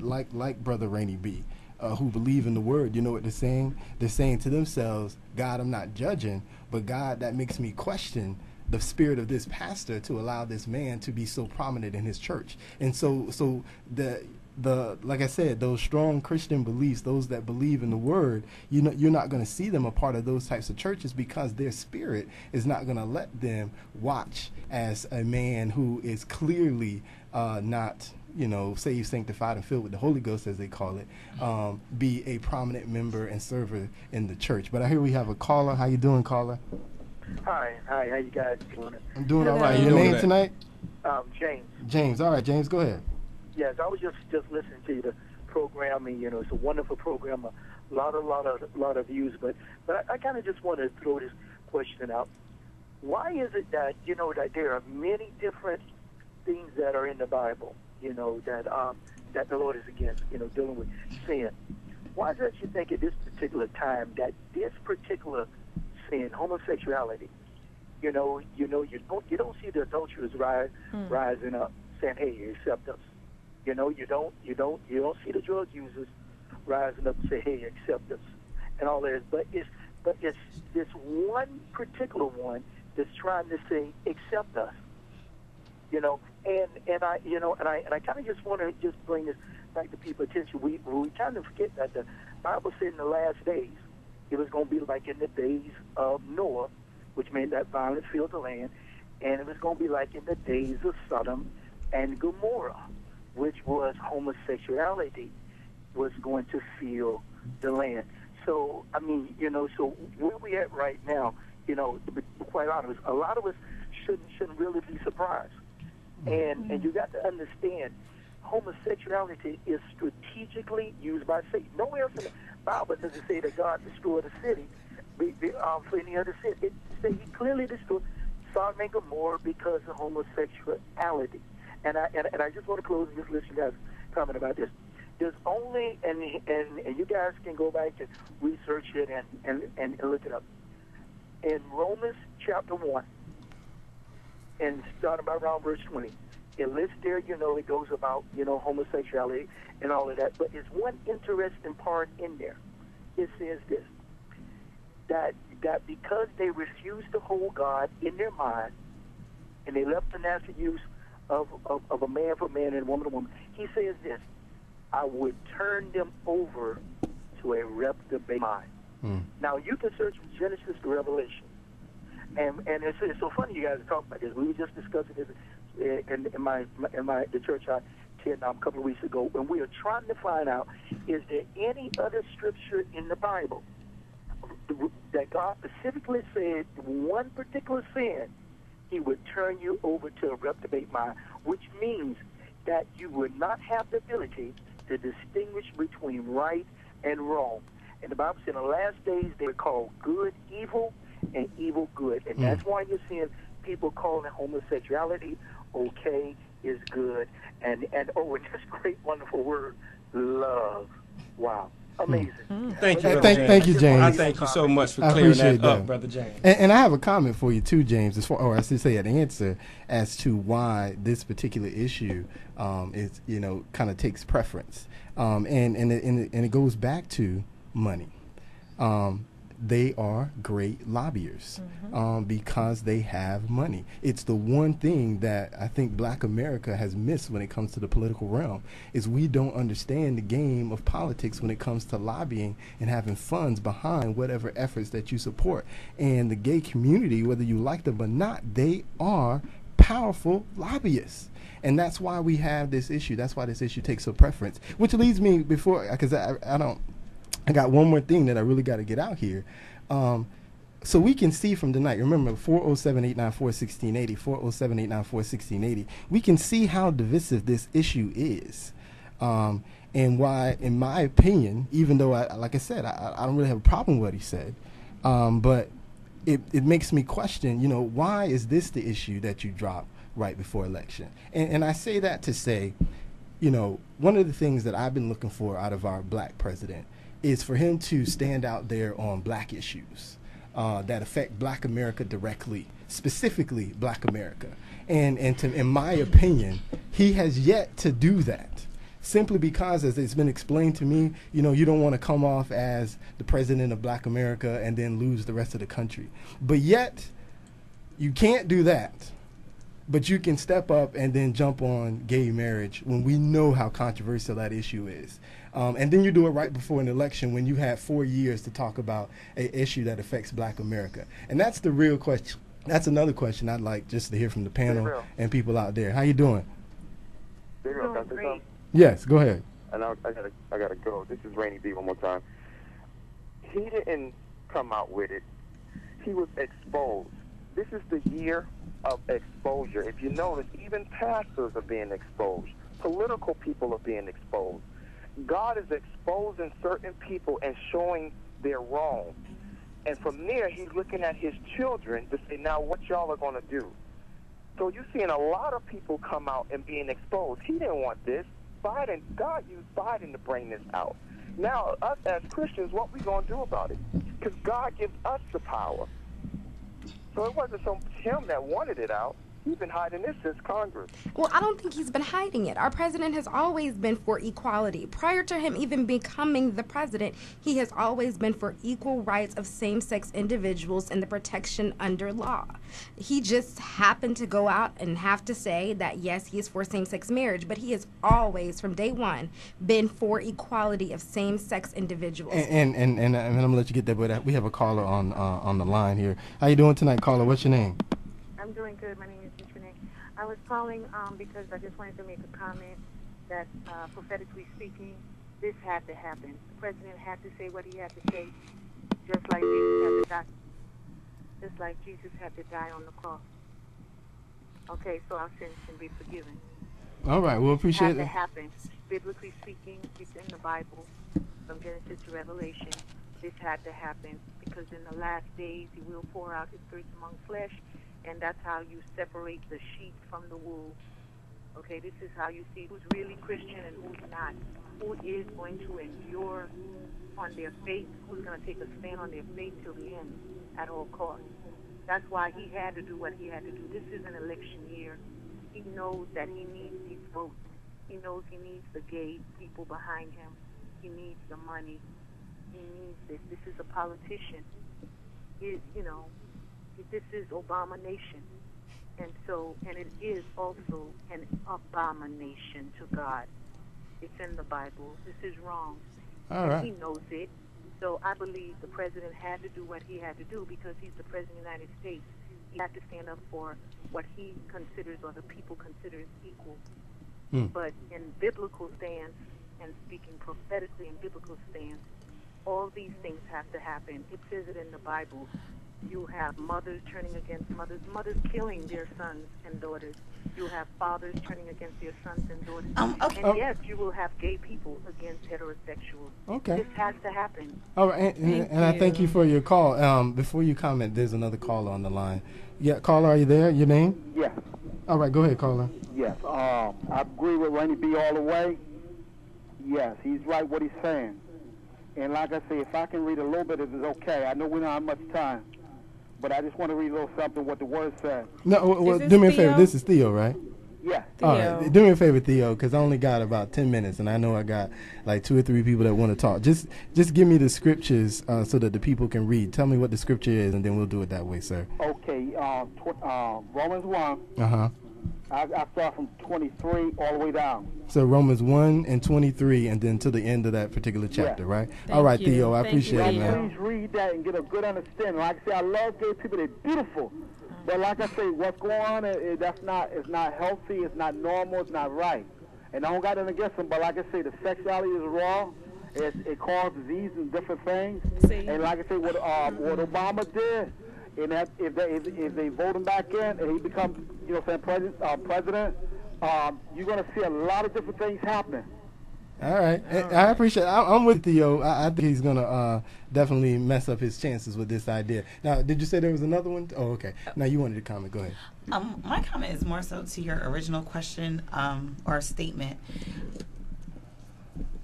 like Brother Rainey B, who believe in the word, you know what they're saying? They're saying to themselves, God, I'm not judging, but God, that makes me question the spirit of this pastor to allow this man to be so prominent in his church. And so the like I said, those strong Christian beliefs, those that believe in the word, you're not going to see them a part of those types of churches, because their spirit is not going to let them watch as a man who is clearly not, saved, sanctified, and filled with the Holy Ghost, as they call it, be a prominent member and server in the church. But I hear we have a caller. How you doing, caller? Hi, how you guys doing? I'm doing Hello. all right. How you Your doing name today? tonight? James. James. All right, James, go ahead. Yes, I was just listening to the program, and it's a wonderful program, a lot of views, but I kind of just want to throw this question out. Why is it that that there are many different things that are in the Bible, that the Lord is against, dealing with sin? Why is it you think at this particular time that this particular sin, homosexuality, you don't see the adulterers rising up saying, "Hey, accept us." You don't see the drug users rising up and say, "Hey, accept us," and all that. But it's this one particular one that's trying to say, "Accept us." And I kind of just want to just bring this back to people's attention. We kind of forget that the Bible said in the last days it was going to be like in the days of Noah, which meant that violence filled the land, and it was going to be like in the days of Sodom and Gomorrah, which was homosexuality was going to fill the land. So, so where we at right now, to be quite honest, a lot of us shouldn't really be surprised. And you got to understand, homosexuality is strategically used by Satan. Nowhere else in the Bible does it say that God destroyed a city for any other sin. It says he clearly destroyed Sodom and Gomorrah because of homosexuality. And I just want to close and just let you guys comment about this. There's only, and you guys can go back and research it and look it up. In Romans chapter 1, and starting by around verse 20, it lists there, it goes about, homosexuality and all of that. But there's one interesting part in there. It says this, that because they refused to hold God in their mind, and they left the natural use of a man for man and a woman for woman, he says this, I would turn them over to a reprobate mind. Now, you can search from Genesis to Revelation. And it's so funny you guys are talking about this. We were just discussing this in the church I attended a couple of weeks ago, and we are trying to find out, is there any other scripture in the Bible that God specifically said one particular sin, he would turn you over to a reprobate mind, which means that you would not have the ability to distinguish between right and wrong. And the Bible said in the last days they were called good evil and evil good. And that's why you're seeing people calling homosexuality okay is good. And this great, wonderful word, love. Wow. Amazing. Thank you, Thank you, James. I thank you so much for I clearing appreciate that up, that. Brother James. And I have a comment for you too, James, or I should say an answer as to why this particular issue is, kind of takes preference. And it goes back to money. they are great lobbyists because they have money. It's the one thing that I think Black America has missed when it comes to the political realm, is we don't understand the game of politics when it comes to lobbying and having funds behind whatever efforts that you support. And the gay community, whether you like them or not, they are powerful lobbyists. And that's why we have this issue. That's why this issue takes a preference. Which leads me before, because I got one more thing that I really got to get out here. So we can see from tonight, remember 407-894-1680, 407-894-1680, we can see how divisive this issue is. And why, in my opinion, even though, like I said, I don't really have a problem with what he said, but it makes me question, why is this the issue that you drop right before election? And I say that to say, one of the things that I've been looking for out of our Black president is for him to stand out there on Black issues that affect Black America directly, specifically Black America. And in my opinion, he has yet to do that. Simply because, as it's been explained to me, you don't want to come off as the president of Black America and then lose the rest of the country. But yet, you can't do that. But you can step up and then jump on gay marriage when we know how controversial that issue is. And then you do it right before an election when you have 4 years to talk about an issue that affects Black America. And that's the real question. That's another question I'd like just to hear from the panel and people out there. How you doing? Great. Yes, go ahead. And I gotta go. This is Rainy B one more time. He didn't come out with it. He was exposed. This is the year of exposure. If you notice, even pastors are being exposed. Political people are being exposed. God is exposing certain people and showing they're wrong. And from there, he's looking at his children to say, now what y'all are going to do. So you're seeing a lot of people come out and being exposed. He didn't want this. God used Biden to bring this out. Now, us as Christians, what we going to do about it? Because God gives us the power. So it wasn't so him that wanted it out. He's been hiding this since Congress. Well, I don't think he's been hiding it. Our president has always been for equality. Prior to him even becoming the president, he has always been for equal rights of same-sex individuals and the protection under law. He just happened to go out and have to say that, yes, he is for same-sex marriage, but he has always, from day one, been for equality of same-sex individuals. And I'm going to let you get that, but we have a caller on the line here. How you doing tonight, caller? What's your name? I'm doing good. My name is Renee. I was calling because I just wanted to make a comment that, prophetically speaking, this had to happen. The president had to say what he had to say, just like Jesus had to die on the cross. Okay, so our sins can be forgiven. All right, we'll appreciate it. It that. had to happen. Biblically speaking, it's in the Bible, from Genesis to Revelation. This had to happen because in the last days he will pour out his spirit among flesh. And that's how you separate the sheep from the wool. Okay, this is how you see who's really Christian and who's not. Who is going to endure on their faith, who's going to take a stand on their faith till the end at all costs. That's why he had to do what he had to do. This is an election year. He knows that he needs these votes. He knows he needs the gay people behind him. He needs the money. He needs this. This is a politician. This is abomination. And it is also an abomination to God. It's in the Bible. This is wrong. All right. He knows it. So I believe the president had to do what he had to do because he's the president of the United States. He had to stand up for what he considers or the people consider equal. But in biblical stance and speaking prophetically in biblical stance, all these things have to happen. It says it in the Bible. You have mothers turning against mothers, mothers killing their sons and daughters. You have fathers turning against their sons and daughters. And yes, you will have gay people against heterosexuals. Okay. This has to happen. All right, and I thank you for your call. Before you comment, there's another caller on the line. Yeah, caller, are you there? Your name? Yes. All right, go ahead, caller. Yes. I agree with Rainy B all the way. Yes, he's right what he's saying. And like I say, if I can read a little bit, it is okay. I know we don't have much time. But I just want to read a little something what the word says. No, well, do me a favor. This is Theo, right? Yeah. All right, do me a favor, Theo, because I only got about 10 minutes, and I know I got like 2 or 3 people that want to talk. Just give me the scriptures so that the people can read. Tell me what the scripture is, and then we'll do it that way, sir. Okay, Romans 1. Uh-huh. I start from 23 all the way down. So Romans 1 and 23, and then to the end of that particular chapter, right? All right, Theo, I appreciate it, man. Please read that and get a good understanding. Like I say, I love gay people. They're beautiful. But like I say, what's going on, it's not healthy, it's not normal, it's not right. And I don't got nothing against them, but like I say, the sexuality is wrong. It causes disease and different things. And like I say, what Obama did, and that if they vote him back in and he becomes, president, you're going to see a lot of different things happening. All right. I appreciate it. I'm with Theo. I think he's going to definitely mess up his chances with this idea. Now, did you say there was another one? Oh, okay. Now, you wanted to comment. Go ahead. My comment is more so to your original question or statement.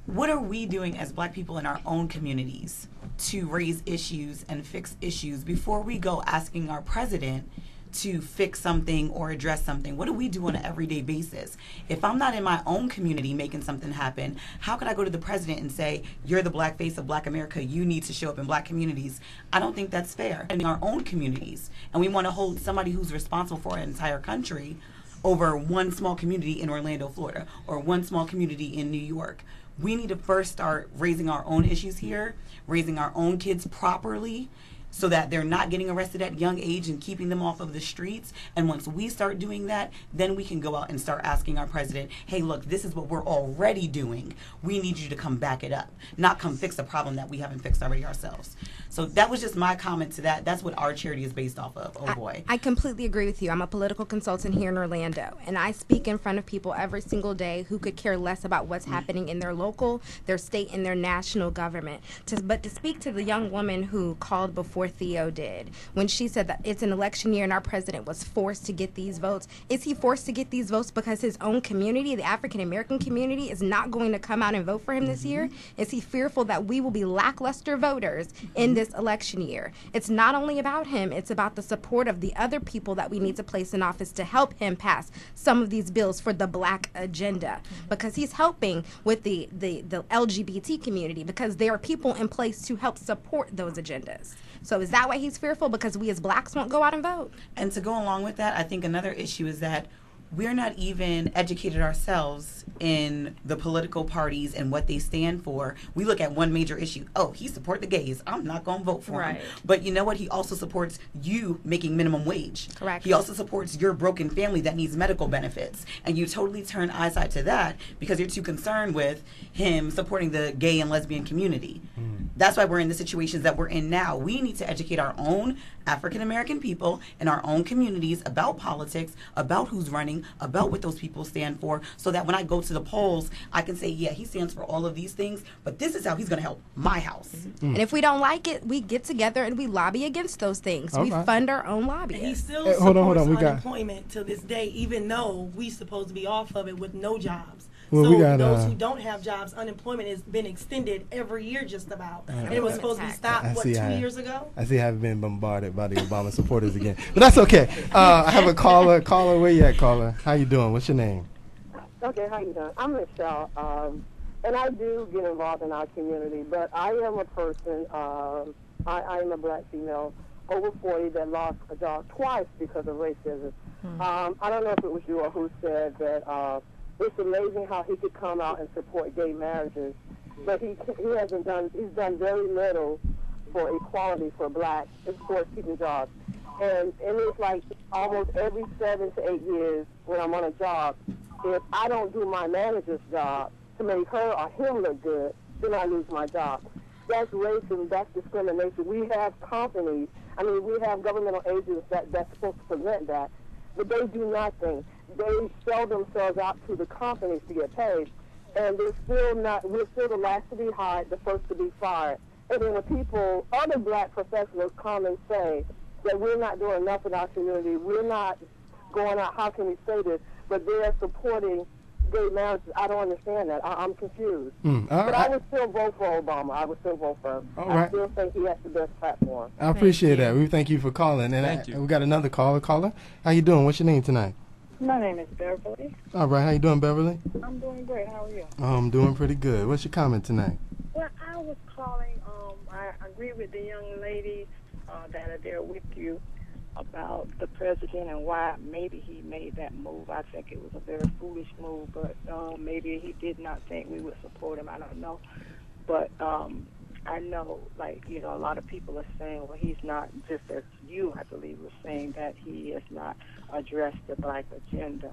What are we doing as Black people in our own communities to raise issues and fix issues before we go asking our president to fix something or address something? What do we do on an everyday basis? If I'm not in my own community making something happen, how can I go to the president and say, you're the Black face of Black America, you need to show up in Black communities? I don't think that's fair. In our own communities, and we want to hold somebody who's responsible for an entire country over one small community in Orlando, Florida, or one small community in New York. We need to first start raising our own issues here, raising our own kids properly, so that they're not getting arrested at a young age and keeping them off of the streets. And once we start doing that, then we can go out and start asking our president, hey, look, this is what we're already doing. We need you to come back it up, not come fix a problem that we haven't fixed already ourselves. So that was just my comment to that. That's what our charity is based off of. Oh, boy. I completely agree with you. I'm a political consultant here in Orlando, and I speak in front of people every single day who could care less about what's happening in their local, their state, and their national government. But to speak to the young woman who called before Theo did, when she said that it's an election year and our president was forced to get these votes, is he forced to get these votes because his own community, the African-American community, is not going to come out and vote for him this year? Is he fearful that we will be lackluster voters in this election year? It's not only about him, it's about the support of the other people that we need to place in office to help him pass some of these bills for the Black agenda, because he's helping with the LGBT community, because there are people in place to help support those agendas. So is that why he's fearful? Because we as Blacks won't go out and vote? And to go along with that, I think another issue is that we're not even educated ourselves in the political parties and what they stand for. We look at one major issue. Oh, he supports the gays. I'm not going to vote for him. But you know what? He also supports you making minimum wage. Correct. He also supports your broken family that needs medical benefits. And you totally turn eyesight to that because you're too concerned with him supporting the gay and lesbian community. That's why we're in the situations that we're in now. We need to educate our own African-American people in our own communities about politics, about who's running, about what those people stand for, so that when I go to the polls, I can say, yeah, he stands for all of these things, but this is how he's going to help my house. And if we don't like it, we get together and we lobby against those things. We fund our own lobbyists. And he still supports unemployment to this day, even though we supposed to be off of it with no jobs. Well, so those who don't have jobs, unemployment has been extended every year just about. And it was supposed to be stopped, 2 years ago? I see I've been bombarded by the Obama supporters again. But that's okay. I have a caller. Caller, where you at, caller? How you doing? What's your name? Okay, how you doing? I'm Michelle, and I do get involved in our community, but I am a person, I am a Black female over 40 that lost a job twice because of racism. I don't know if it was you or who said that it's amazing how he could come out and support gay marriages, but he's done very little for equality for Blacks as far as keeping jobs. And it's like almost every 7 to 8 years when I'm on a job, if I don't do my manager's job to make her or him look good, then I lose my job. That's racism, that's discrimination. We have companies, we have governmental agents that's supposed to prevent that, but they do nothing. They sell themselves out to the companies to get paid, and we're still the last to be hired, the first to be fired. And then when other Black professionals come and say that we're not doing enough in our community, we're not going out, how can we say this, but they're supporting gay marriages, I don't understand that. I'm confused. But I would still vote for Obama. I would still vote for him. I still think he has the best platform. I appreciate that. We thank you for calling. And we got another caller. Caller, how you doing? What's your name tonight? My name is Beverly. All right, how you doing, Beverly? I'm doing great. How are you? I'm doing pretty good. What's your comment tonight? Well, I was calling. I agree with the young ladies that are there with you about the president and why maybe he made that move. I think it was a very foolish move, but maybe he did not think we would support him. I don't know. But I know, a lot of people are saying, well, he's not, just as you, I believe, were saying, that he has not addressed the black agenda.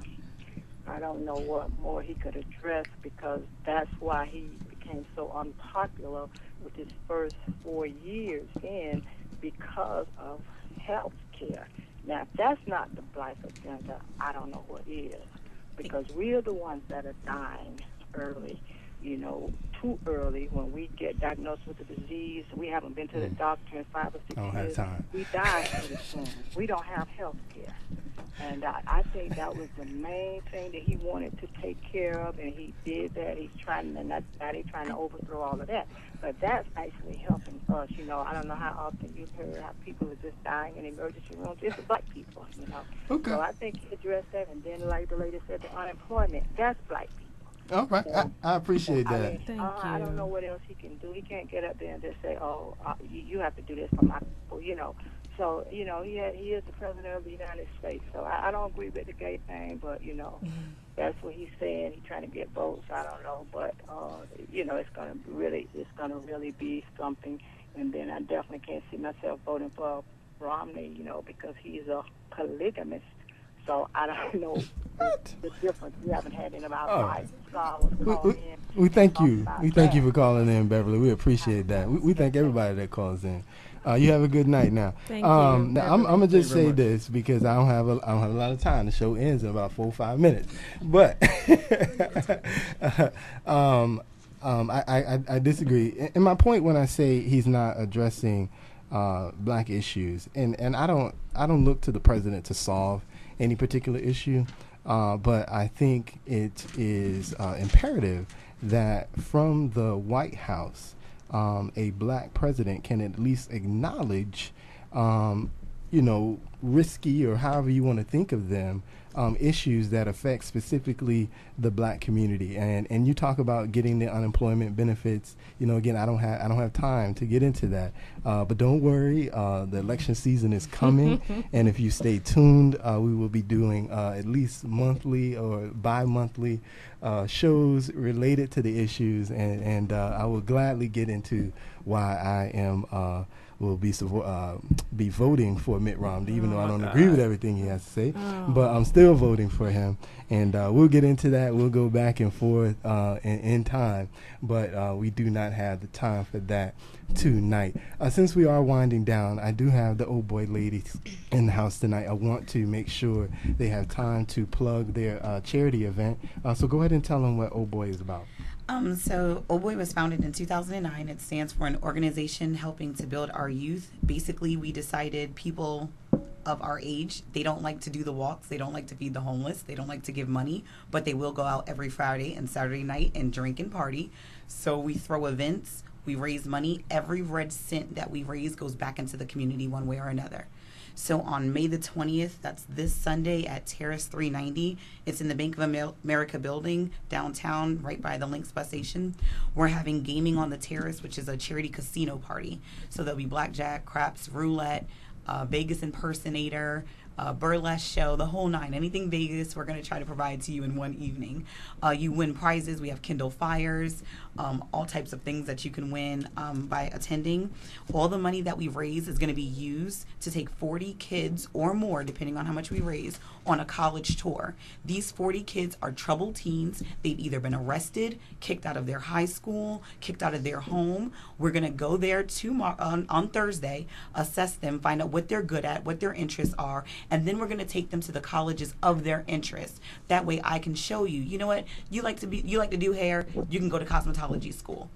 I don't know what more he could address, because that's why he became so unpopular with his first 4 years in, because of health care. Now, if that's not the black agenda, I don't know what is, because we are the ones that are dying early. Too early. When we get diagnosed with the disease, we haven't been to the doctor in 5 or 6 years. I don't have time. We die pretty soon. We don't have health care. And I think that was the main thing that he wanted to take care of, and he did that. He's trying, and that's now he's trying to overthrow all of that. But that's actually helping us. I don't know how often you've heard how people are just dying in emergency rooms. It's the black people, Okay. So I think he addressed that, and then, like the lady said, the unemployment, that's black people. All right, I appreciate that. I mean, I don't know what else he can do. He can't get up there and just say, "Oh, you have to do this for my people," So, he is the president of the United States. So I don't agree with the gay thing, but that's what he's saying. He's trying to get votes. I don't know, but it's gonna really be something. And then I definitely can't see myself voting for Romney, because he's a polygamist. So I don't know the difference. We haven't had any of our lives. We thank you. We thank you for calling in, Beverly. We appreciate that. We thank everybody that calls in. You have a good night now. Thank you. Now I'm gonna just say this, because I don't have a lot of time. The show ends in about 4 or 5 minutes. But I disagree. And my point when I say he's not addressing black issues, and I don't look to the president to solve any particular issue, but I think it is imperative that from the White House, a black president can at least acknowledge, risky, or however you want to think of them, issues that affect specifically the black community. And you talk about getting the unemployment benefits. Again, I don't have time to get into that. But don't worry, the election season is coming, and if you stay tuned, we will be doing at least monthly or bi-monthly shows related to the issues, and I will gladly get into why I am will be voting for Mitt Romney, even though I don't agree with everything he has to say. But I'm still voting for him, and we'll get into that. We'll go back and forth in time, but we do not have the time for that tonight. Since we are winding down, I do have the Old Boy ladies in the house tonight. I want to make sure they have time to plug their charity event. So go ahead and tell them what Old Boy is about. So Old Boy was founded in 2009. It stands for an organization helping to build our youth. Basically, we decided people of our age, they don't like to do the walks, they don't like to feed the homeless, they don't like to give money, but they will go out every Friday and Saturday night and drink and party. So we throw events, we raise money. Every red cent that we raise goes back into the community one way or another. So on May the 20th, that's this Sunday at Terrace 390. It's in the Bank of America building downtown, right by the Lynx bus station. We're having gaming on the terrace, which is a charity casino party. So there'll be blackjack, craps, roulette, Vegas impersonator, burlesque show, the whole nine. Anything Vegas, we're going to try to provide to you in one evening. You win prizes. We have Kindle Fires, all types of things that you can win by attending. All the money that we raise is going to be used to take 40 kids or more, depending on how much we raise, on a college tour. These 40 kids are troubled teens. They've either been arrested, kicked out of their high school, kicked out of their home. We're going to go there on Thursday, assess them, find out what they're good at, what their interests are, and then we're going to take them to the colleges of their interests. That way I can show you, you know what, you like to do hair, you can go to cosmetology school.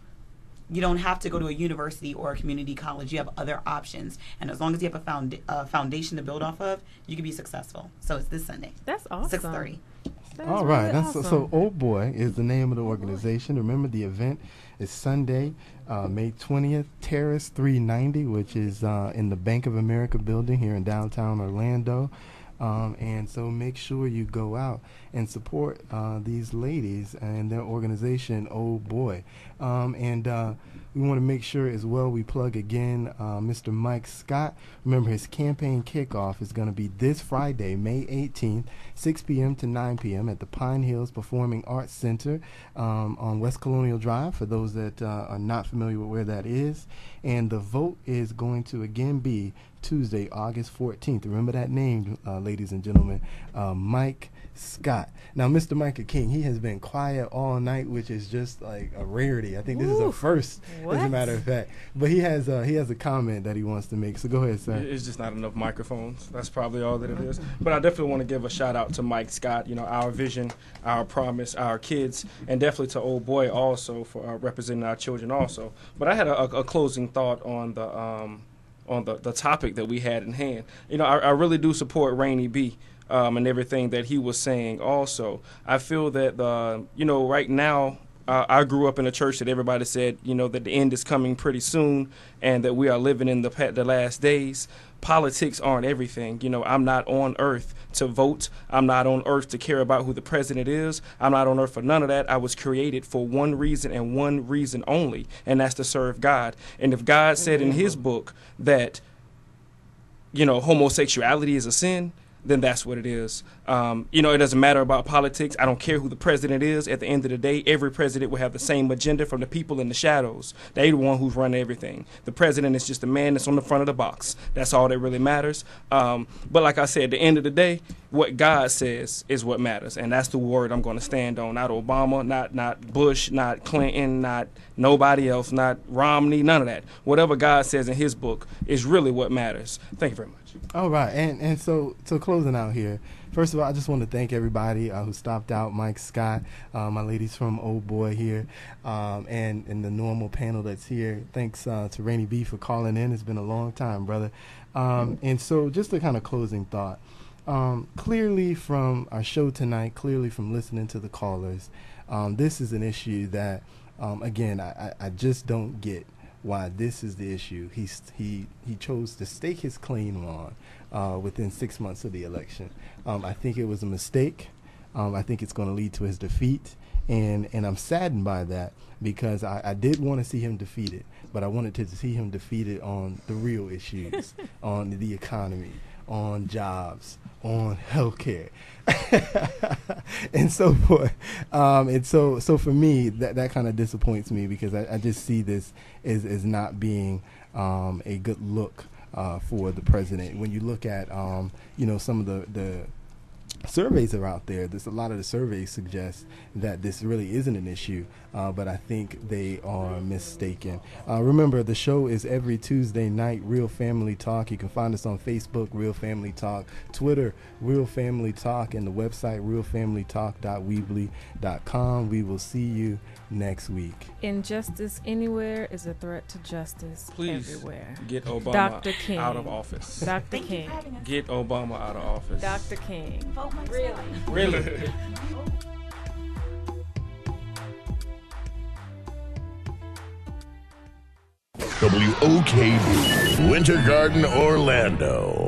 You don't have to go to a university or a community college. You have other options. And as long as you have a foundation to build off of, you can be successful. So it's this Sunday. That's awesome. 6:30. All right. That's awesome. So Old Boy is the name of the organization. Remember, the event is Sunday, May 20th, Terrace 390, which is in the Bank of America building here in downtown Orlando. And so make sure you go out and support these ladies and their organization, Oh Boy. And we want to make sure as well we plug again Mr. Mike Scott. Remember, his campaign kickoff is going to be this Friday, May 18th, 6 p.m. to 9 p.m. at the Pine Hills Performing Arts Center on West Colonial Drive, for those that are not familiar with where that is. And the vote is going to again be Tuesday, August 14th. Remember that name, ladies and gentlemen, Mike Scott. Now, Mr. Micah King, he has been quiet all night, which is just like a rarity. I think this is a first, as a matter of fact. But he has a comment that he wants to make. So go ahead, sir. It's just not enough microphones. That's probably all that it is. But I definitely want to give a shout out to Mike Scott. You know, our vision, our promise, our kids, and definitely to Old Boy also for representing our children also. But I had a closing thought on the topic that we had in hand. You know, I really do support Rainy B. And everything that he was saying also. I feel that, right now, I grew up in a church that everybody said, that the end is coming pretty soon and that we are living in the last days. Politics aren't everything. I'm not on earth to vote. I'm not on earth to care about who the president is. I'm not on earth for none of that. I was created for one reason and one reason only, and that's to serve God. And if God said in his book that, homosexuality is a sin, then that's what it is. It doesn't matter about politics. I don't care who the president is. At the end of the day, every president will have the same agenda from the people in the shadows. They're the one who's running everything. The president is just the man that's on the front of the box. That's all that really matters. But like I said, at the end of the day, what God says is what matters. And that's the word I'm going to stand on. Not Obama, not Bush, not Clinton, not nobody else, not Romney, none of that. Whatever God says in his book is really what matters. Thank you very much. All right. And so closing out here, first of all, I just want to thank everybody who stopped out. Mike Scott, my ladies from Old Boy here, and the normal panel that's here. Thanks to Rainy B for calling in. It's been a long time, brother. And so just a kind of closing thought. Clearly from our show tonight, clearly from listening to the callers, this is an issue that, again, I just don't get why this is the issue. He chose to stake his claim on within 6 months of the election. I think it was a mistake. I think it's going to lead to his defeat, and I'm saddened by that because I did want to see him defeated, but I wanted to see him defeated on the real issues, on the economy, on jobs, on healthcare, and so forth. And so for me, that kind of disappoints me because I just see this as not being a good look for the president. When you look at some of the surveys are out there. A lot of the surveys suggest that this really isn't an issue, but I think they are mistaken. Remember, the show is every Tuesday night, Real Family Talk. You can find us on Facebook, Real Family Talk, Twitter, Real Family Talk, and the website, realfamilytalk.weebly.com. We will see you next week. Injustice anywhere is a threat to justice everywhere. Get Obama Dr. King. out of office. Dr. King. Get Obama out of office. Dr. King. Really? WOKB, Winter Garden, Orlando.